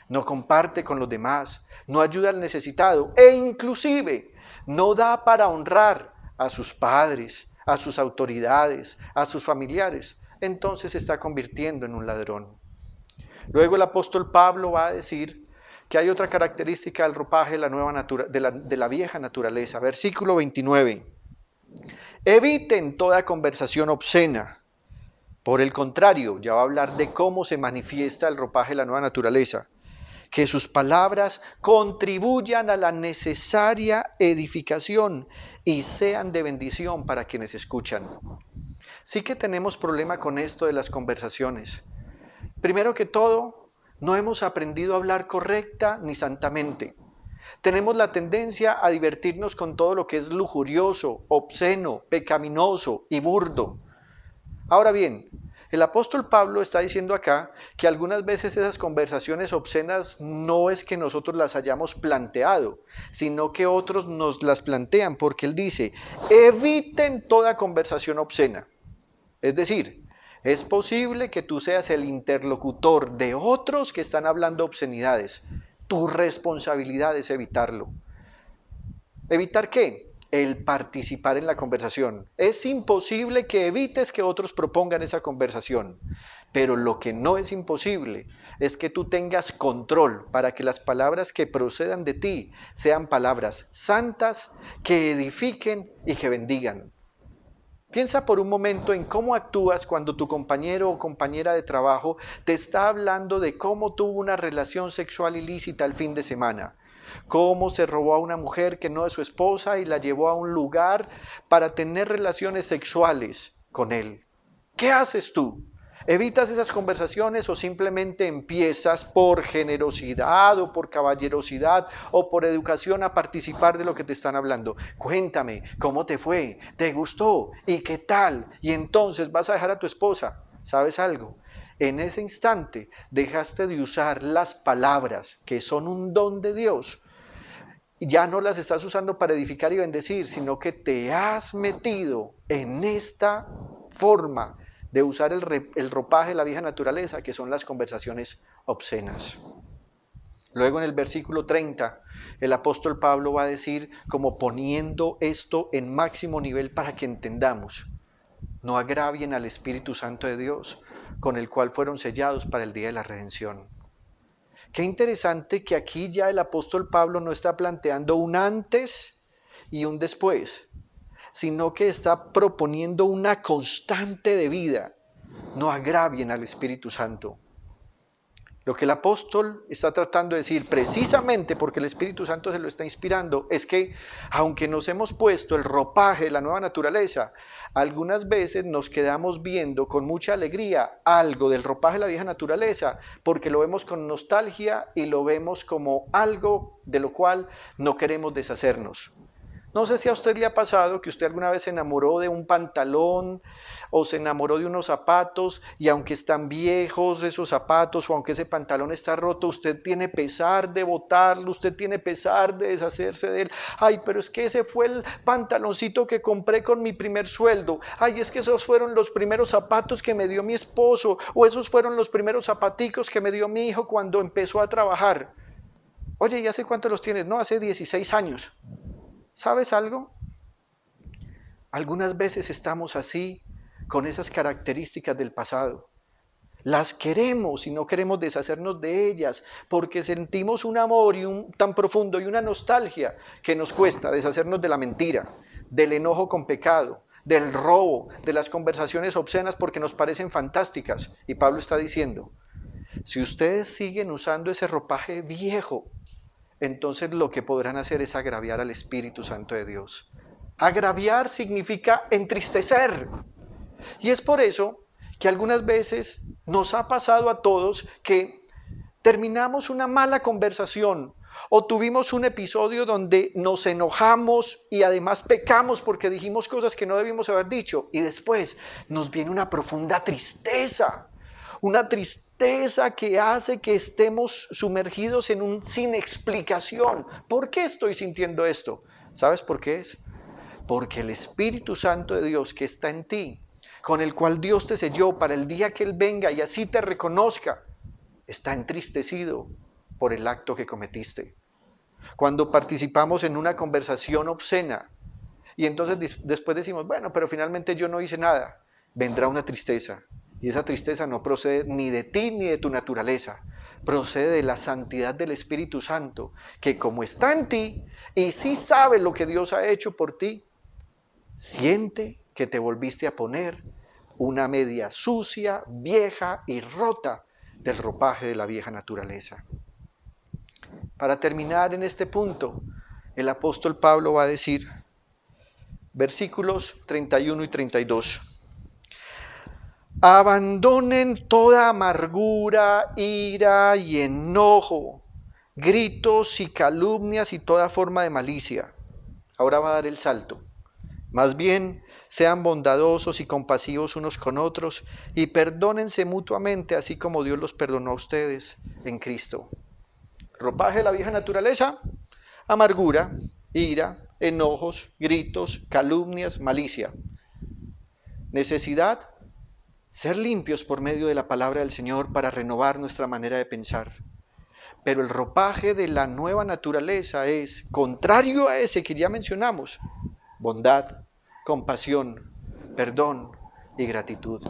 no comparte con los demás, no ayuda al necesitado e inclusive no da para honrar a sus padres, a sus autoridades, a sus familiares, entonces se está convirtiendo en un ladrón. Luego el apóstol Pablo va a decir que hay otra característica del ropaje de la vieja naturaleza. Versículo 29. Eviten toda conversación obscena. Por el contrario, ya va a hablar de cómo se manifiesta el ropaje de la nueva naturaleza. Que sus palabras contribuyan a la necesaria edificación y sean de bendición para quienes escuchan. Sí que tenemos problema con esto de las conversaciones. Primero que todo, no hemos aprendido a hablar correcta ni santamente. Tenemos la tendencia a divertirnos con todo lo que es lujurioso, obsceno, pecaminoso y burdo. Ahora bien, el apóstol Pablo está diciendo acá que algunas veces esas conversaciones obscenas no es que nosotros las hayamos planteado, sino que otros nos las plantean, porque él dice, eviten toda conversación obscena. Es decir, es posible que tú seas el interlocutor de otros que están hablando obscenidades. Tu responsabilidad es evitarlo. ¿Evitar qué? El participar en la conversación. Es imposible que evites que otros propongan esa conversación, pero lo que no es imposible es que tú tengas control para que las palabras que procedan de ti sean palabras santas, que edifiquen y que bendigan. Piensa por un momento en cómo actúas cuando tu compañero o compañera de trabajo te está hablando de cómo tuvo una relación sexual ilícita el fin de semana. Cómo se robó a una mujer que no es su esposa y la llevó a un lugar para tener relaciones sexuales con él. ¿Qué haces tú? ¿Evitas esas conversaciones o simplemente empiezas por generosidad o por caballerosidad o por educación a participar de lo que te están hablando? Cuéntame, ¿cómo te fue? ¿Te gustó? ¿Y qué tal? Y entonces vas a dejar a tu esposa. ¿Sabes algo? En ese instante dejaste de usar las palabras que son un don de Dios. Ya no las estás usando para edificar y bendecir, sino que te has metido en esta forma de usar el ropaje de la vieja naturaleza, que son las conversaciones obscenas. Luego en el versículo 30, el apóstol Pablo va a decir, como poniendo esto en máximo nivel para que entendamos, no agravien al Espíritu Santo de Dios, con el cual fueron sellados para el día de la redención. Qué interesante que aquí ya el apóstol Pablo no está planteando un antes y un después, sino que está proponiendo una constante de vida. No agravien al Espíritu Santo. Lo que el apóstol está tratando de decir, precisamente porque el Espíritu Santo se lo está inspirando, es que aunque nos hemos puesto el ropaje de la nueva naturaleza, algunas veces nos quedamos viendo con mucha alegría algo del ropaje de la vieja naturaleza, porque lo vemos con nostalgia y lo vemos como algo de lo cual no queremos deshacernos. No sé si a usted le ha pasado que usted alguna vez se enamoró de un pantalón o se enamoró de unos zapatos y aunque están viejos esos zapatos o aunque ese pantalón está roto, usted tiene pesar de botarlo, usted tiene pesar de deshacerse de él. Ay, pero es que ese fue el pantaloncito que compré con mi primer sueldo. Ay, es que esos fueron los primeros zapatos que me dio mi esposo o esos fueron los primeros zapaticos que me dio mi hijo cuando empezó a trabajar. Oye, ¿y hace cuánto los tienes? No, hace 16 años. ¿Sabes algo? Algunas veces estamos así, con esas características del pasado. Las queremos y no queremos deshacernos de ellas, porque sentimos un amor tan profundo y una nostalgia que nos cuesta deshacernos de la mentira, del enojo con pecado, del robo, de las conversaciones obscenas porque nos parecen fantásticas. Y Pablo está diciendo, si ustedes siguen usando ese ropaje viejo, entonces lo que podrán hacer es agraviar al Espíritu Santo de Dios. Agraviar significa entristecer. Y es por eso que algunas veces nos ha pasado a todos que terminamos una mala conversación o tuvimos un episodio donde nos enojamos y además pecamos porque dijimos cosas que no debimos haber dicho y después nos viene una profunda tristeza. Una tristeza que hace que estemos sumergidos en un sin explicación. ¿Por qué estoy sintiendo esto? ¿Sabes por qué es? Porque el Espíritu Santo de Dios que está en ti, con el cual Dios te selló para el día que Él venga y así te reconozca, está entristecido por el acto que cometiste. Cuando participamos en una conversación obscena y entonces después decimos, bueno, pero finalmente yo no hice nada, vendrá una tristeza. Y esa tristeza no procede ni de ti ni de tu naturaleza, procede de la santidad del Espíritu Santo, que como está en ti y sí sabe lo que Dios ha hecho por ti, siente que te volviste a poner una media sucia, vieja y rota del ropaje de la vieja naturaleza. Para terminar en este punto, el apóstol Pablo va a decir, versículos 31 y 32. Abandonen toda amargura, ira y enojo, gritos y calumnias y toda forma de malicia. Ahora va a dar el salto. Más bien, sean bondadosos y compasivos unos con otros y perdónense mutuamente, así como Dios los perdonó a ustedes en Cristo. Ropaje de la vieja naturaleza, amargura, ira, enojos, gritos, calumnias, malicia. Necesidad, ser limpios por medio de la palabra del Señor para renovar nuestra manera de pensar. Pero el ropaje de la nueva naturaleza es, contrario a ese que ya mencionamos, bondad, compasión, perdón y gratitud.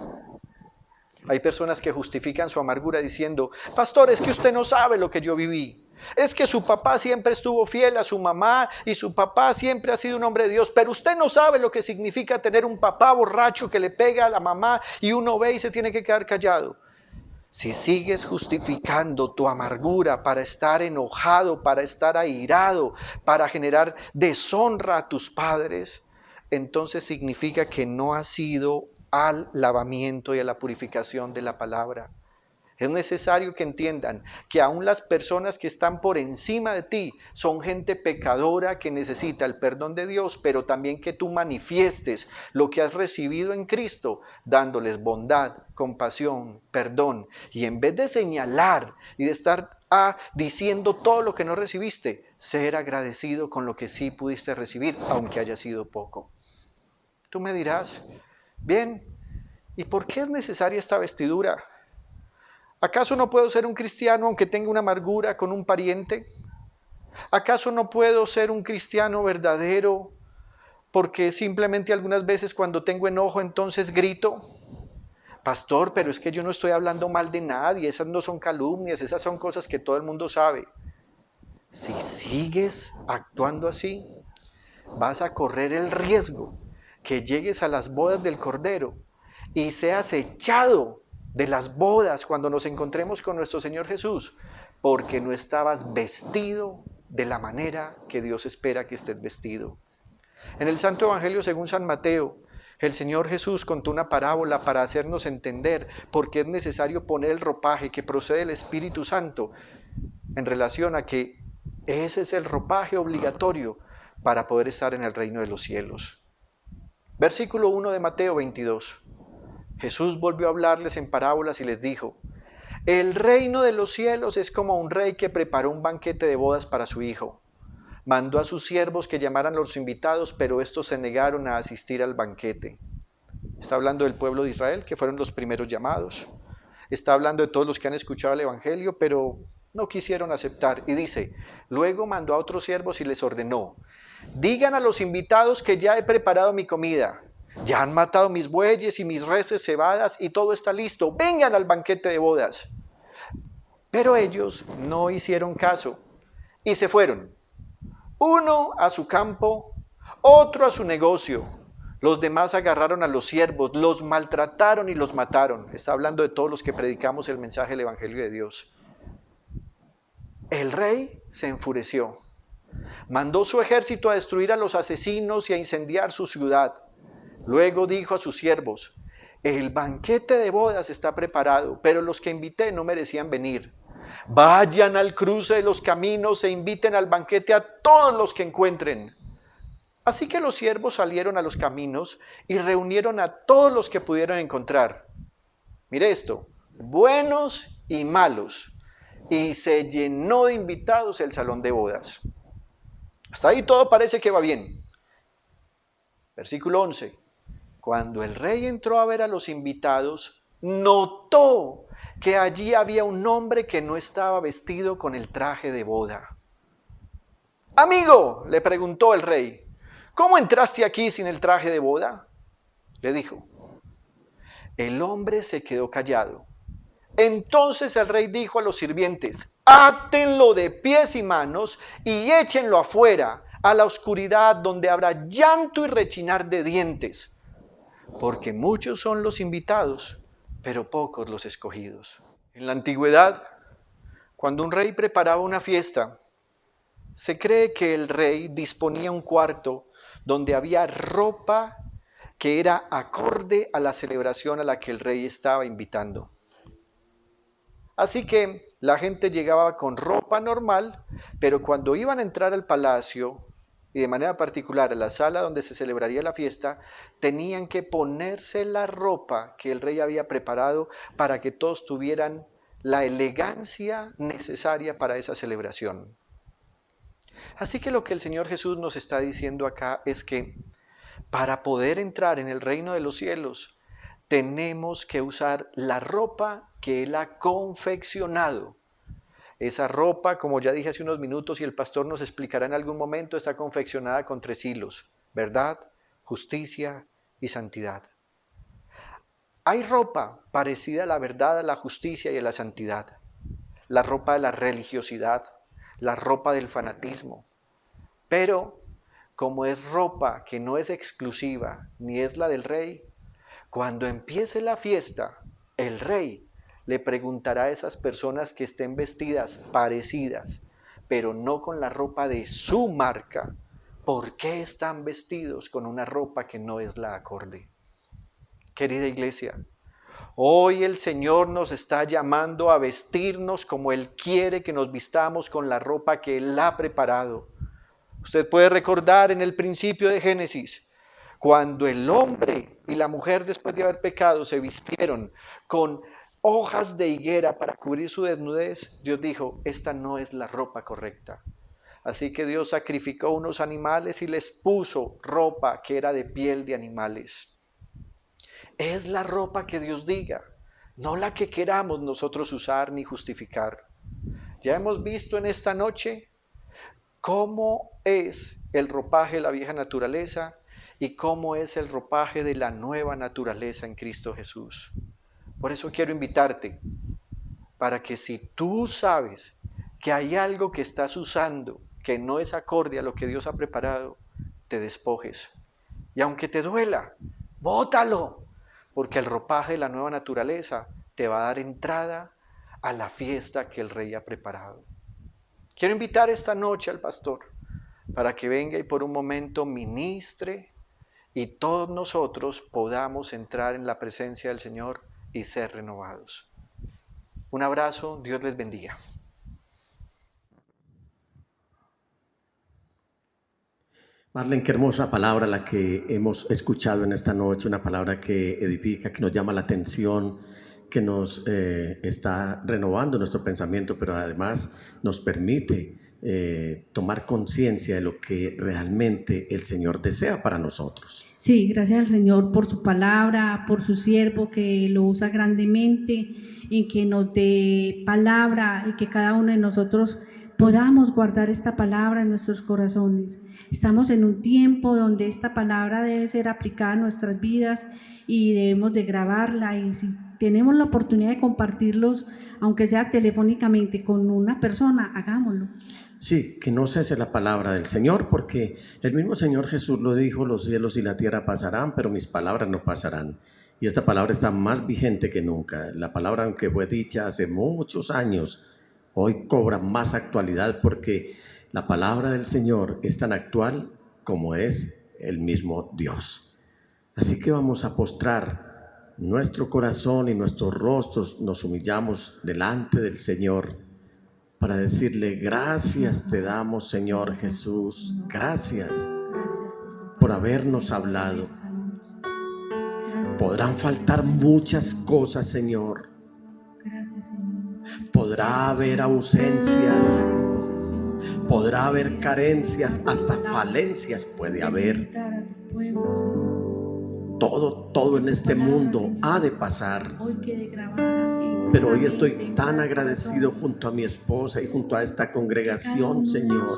Hay personas que justifican su amargura diciendo, pastor, es que usted no sabe lo que yo viví. Es que su papá siempre estuvo fiel a su mamá y su papá siempre ha sido un hombre de Dios, pero usted no sabe lo que significa tener un papá borracho que le pega a la mamá y uno ve y se tiene que quedar callado. Si sigues justificando tu amargura para estar enojado, para estar airado, para generar deshonra a tus padres, entonces significa que no has ido al lavamiento y a la purificación de la palabra. Es necesario que entiendan que aún las personas que están por encima de ti son gente pecadora que necesita el perdón de Dios, pero también que tú manifiestes lo que has recibido en Cristo, dándoles bondad, compasión, perdón. Y en vez de señalar y de estar diciendo todo lo que no recibiste, ser agradecido con lo que sí pudiste recibir, aunque haya sido poco. Tú me dirás, bien, ¿y por qué es necesaria esta vestidura? ¿Acaso no puedo ser un cristiano aunque tenga una amargura con un pariente? ¿Acaso no puedo ser un cristiano verdadero porque simplemente algunas veces cuando tengo enojo entonces grito? Pastor, pero es que yo no estoy hablando mal de nadie, esas no son calumnias, esas son cosas que todo el mundo sabe. Si sigues actuando así, vas a correr el riesgo que llegues a las bodas del Cordero y seas echado de las bodas cuando nos encontremos con nuestro Señor Jesús? Porque no estabas vestido de la manera que Dios espera que estés vestido. En el Santo Evangelio según San Mateo, el Señor Jesús contó una parábola para hacernos entender por qué es necesario poner el ropaje que procede del Espíritu Santo en relación a que ese es el ropaje obligatorio para poder estar en el reino de los cielos. Versículo 1 de Mateo 22. Jesús volvió a hablarles en parábolas y les dijo: el reino de los cielos es como un rey que preparó un banquete de bodas para su hijo. Mandó a sus siervos que llamaran a los invitados, pero estos se negaron a asistir al banquete. Está hablando del pueblo de Israel, que fueron los primeros llamados. Está hablando de todos los que han escuchado el Evangelio, pero no quisieron aceptar. Y dice, luego mandó a otros siervos y les ordenó: digan a los invitados que ya he preparado mi comida. Ya han matado mis bueyes y mis reses cebadas y todo está listo. Vengan al banquete de bodas. Pero ellos no hicieron caso y se fueron. Uno a su campo, otro a su negocio. Los demás agarraron a los siervos, los maltrataron y los mataron. Está hablando de todos los que predicamos el mensaje del Evangelio de Dios. El rey se enfureció. Mandó su ejército a destruir a los asesinos y a incendiar su ciudad. Luego dijo a sus siervos: el banquete de bodas está preparado, pero los que invité no merecían venir. Vayan al cruce de los caminos e inviten al banquete a todos los que encuentren. Así que los siervos salieron a los caminos y reunieron a todos los que pudieron encontrar. Mire esto, buenos y malos. Y se llenó de invitados el salón de bodas. Hasta ahí todo parece que va bien. Versículo 11. Cuando el rey entró a ver a los invitados, notó que allí había un hombre que no estaba vestido con el traje de boda. Amigo, le preguntó el rey, ¿cómo entraste aquí sin el traje de boda? Le dijo. El hombre se quedó callado. Entonces el rey dijo a los sirvientes: átenlo de pies y manos y échenlo afuera, a la oscuridad donde habrá llanto y rechinar de dientes. Porque muchos son los invitados, pero pocos los escogidos. En la antigüedad, cuando un rey preparaba una fiesta, se cree que el rey disponía un cuarto donde había ropa que era acorde a la celebración a la que el rey estaba invitando. Así que la gente llegaba con ropa normal, pero cuando iban a entrar al palacio, y de manera particular a la sala donde se celebraría la fiesta, tenían que ponerse la ropa que el rey había preparado para que todos tuvieran la elegancia necesaria para esa celebración. Así que lo que el Señor Jesús nos está diciendo acá es que para poder entrar en el reino de los cielos, tenemos que usar la ropa que Él ha confeccionado. Esa ropa, como ya dije hace unos minutos y el pastor nos explicará en algún momento, está confeccionada con 3 hilos: verdad, justicia y santidad. Hay ropa parecida a la verdad, a la justicia y a la santidad. La ropa de la religiosidad, la ropa del fanatismo. Pero como es ropa que no es exclusiva ni es la del rey, cuando empiece la fiesta, el rey le preguntará a esas personas que estén vestidas parecidas, pero no con la ropa de su marca, ¿por qué están vestidos con una ropa que no es la acorde? Querida iglesia, hoy el Señor nos está llamando a vestirnos como Él quiere que nos vistamos, con la ropa que Él ha preparado. Usted puede recordar en el principio de Génesis, cuando el hombre y la mujer, después de haber pecado, se vistieron con hojas de higuera para cubrir su desnudez, Dios dijo: esta no es la ropa correcta. Así que Dios sacrificó unos animales y les puso ropa que era de piel de animales. Es la ropa que Dios diga, no la que queramos nosotros usar ni justificar. Ya hemos visto en esta noche cómo es el ropaje de la vieja naturaleza y cómo es el ropaje de la nueva naturaleza en Cristo Jesús. Por eso quiero invitarte, para que si tú sabes que hay algo que estás usando que no es acorde a lo que Dios ha preparado, te despojes. Y aunque te duela, bótalo, porque el ropaje de la nueva naturaleza te va a dar entrada a la fiesta que el Rey ha preparado. Quiero invitar esta noche al pastor para que venga y por un momento ministre y todos nosotros podamos entrar en la presencia del Señor y ser renovados. Un abrazo, Dios les bendiga. Marlene, qué hermosa palabra la que hemos escuchado en esta noche, una palabra que edifica, que nos llama la atención, que nos está renovando nuestro pensamiento, pero además nos permite tomar conciencia de lo que realmente el Señor desea para nosotros. Sí, gracias al Señor por su palabra, por su siervo que lo usa grandemente, en que nos dé palabra y que cada uno de nosotros podamos guardar esta palabra en nuestros corazones. Estamos en un tiempo donde esta palabra debe ser aplicada en nuestras vidas y debemos de grabarla, y si tenemos la oportunidad de compartirlos, aunque sea telefónicamente con una persona, hagámoslo. Sí, que no cese la palabra del Señor, porque el mismo Señor Jesús lo dijo: los cielos y la tierra pasarán, pero mis palabras no pasarán. Y esta palabra está más vigente que nunca. La palabra, aunque fue dicha hace muchos años, hoy cobra más actualidad, porque la palabra del Señor es tan actual como es el mismo Dios. Así que vamos a postrar nuestro corazón y nuestros rostros, nos humillamos delante del Señor para decirle: gracias te damos, Señor Jesús, gracias por habernos hablado. Podrán faltar muchas cosas, Señor. Podrá haber ausencias, podrá haber carencias, hasta falencias puede haber. Todo en este mundo ha de pasar. Pero hoy estoy tan agradecido junto a mi esposa y junto a esta congregación, Señor,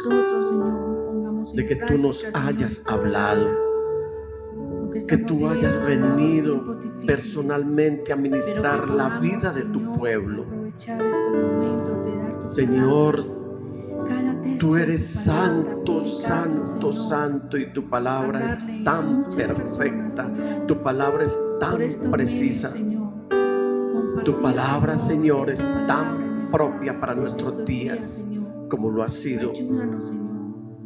de que tú nos hayas hablado, que tú hayas venido personalmente a ministrar la vida de tu pueblo. Señor, tú eres santo, santo, santo, y tu palabra es tan perfecta, tu palabra es tan precisa. Tu palabra, Señor, es tan propia para nuestros días como lo ha sido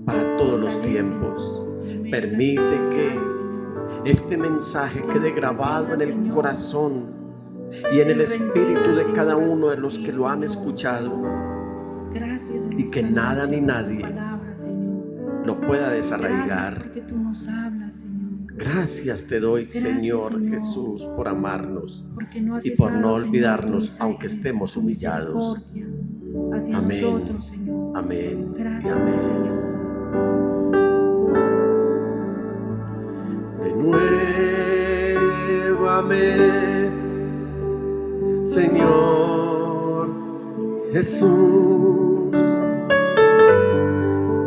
para todos los tiempos. Permite que este mensaje quede grabado en el corazón y en el espíritu de cada uno de los que lo han escuchado, y que nada ni nadie lo pueda desarraigar. Gracias te doy, Señor Jesús, por amarnos y por no olvidarnos aunque estemos humillados. Amén, amén y amén. Renuévame, Señor Jesús,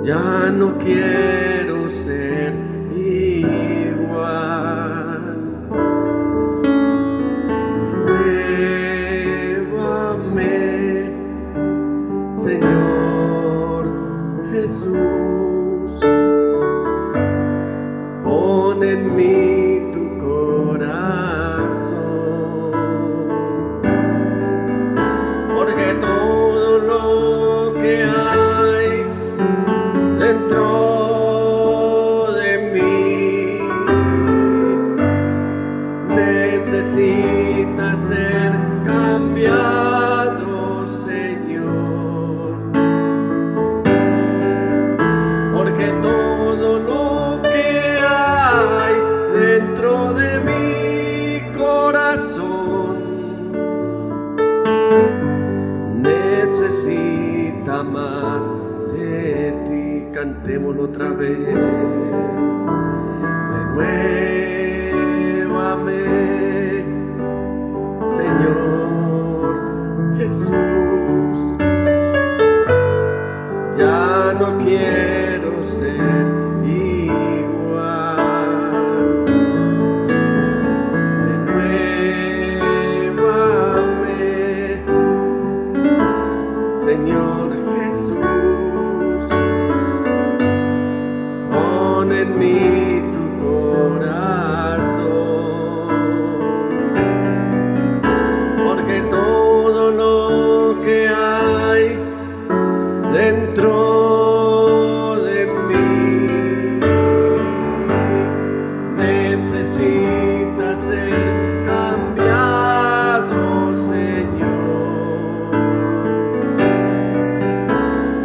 ya no quiero ser igual. Renuévame, Señor Jesús, pon en mí tu corazón, porque todo lo que hay dentro de mí necesita ser cambiado, Señor, porque todo lo que hay dentro de mi corazón necesita más de ti. Cantémoslo otra vez. Renuévame, Señor Jesús, ya no quiero ser igual. Renuévame, Señor Jesús, pon en mí tu corazón, porque que hay dentro de mí necesita ser cambiado, Señor,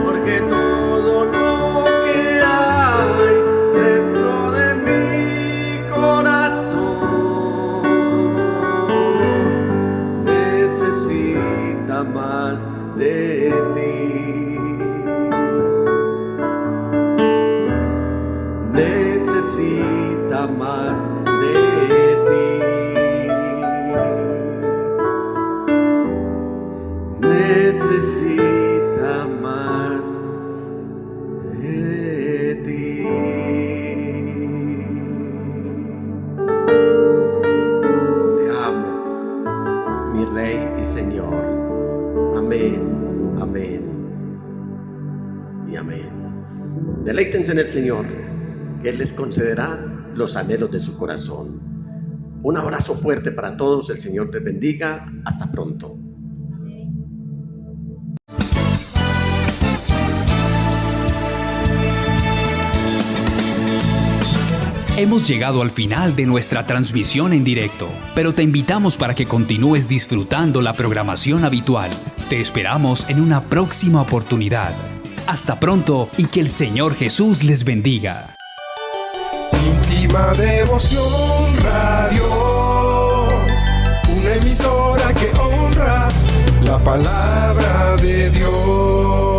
porque todo lo que hay dentro de mi corazón necesita más de ti, necesita más de ti, necesita más de ti. Te amo, mi Rey y Señor. Amén, amén y amén. Deleítense en el Señor, que Él les concederá los anhelos de su corazón. Un abrazo fuerte para todos, el Señor les bendiga, hasta pronto. Hemos llegado al final de nuestra transmisión en directo, pero te invitamos para que continúes disfrutando la programación habitual. Te esperamos en una próxima oportunidad. Hasta pronto y que el Señor Jesús les bendiga. Íntima Devoción Radio, una emisora que honra la palabra de Dios.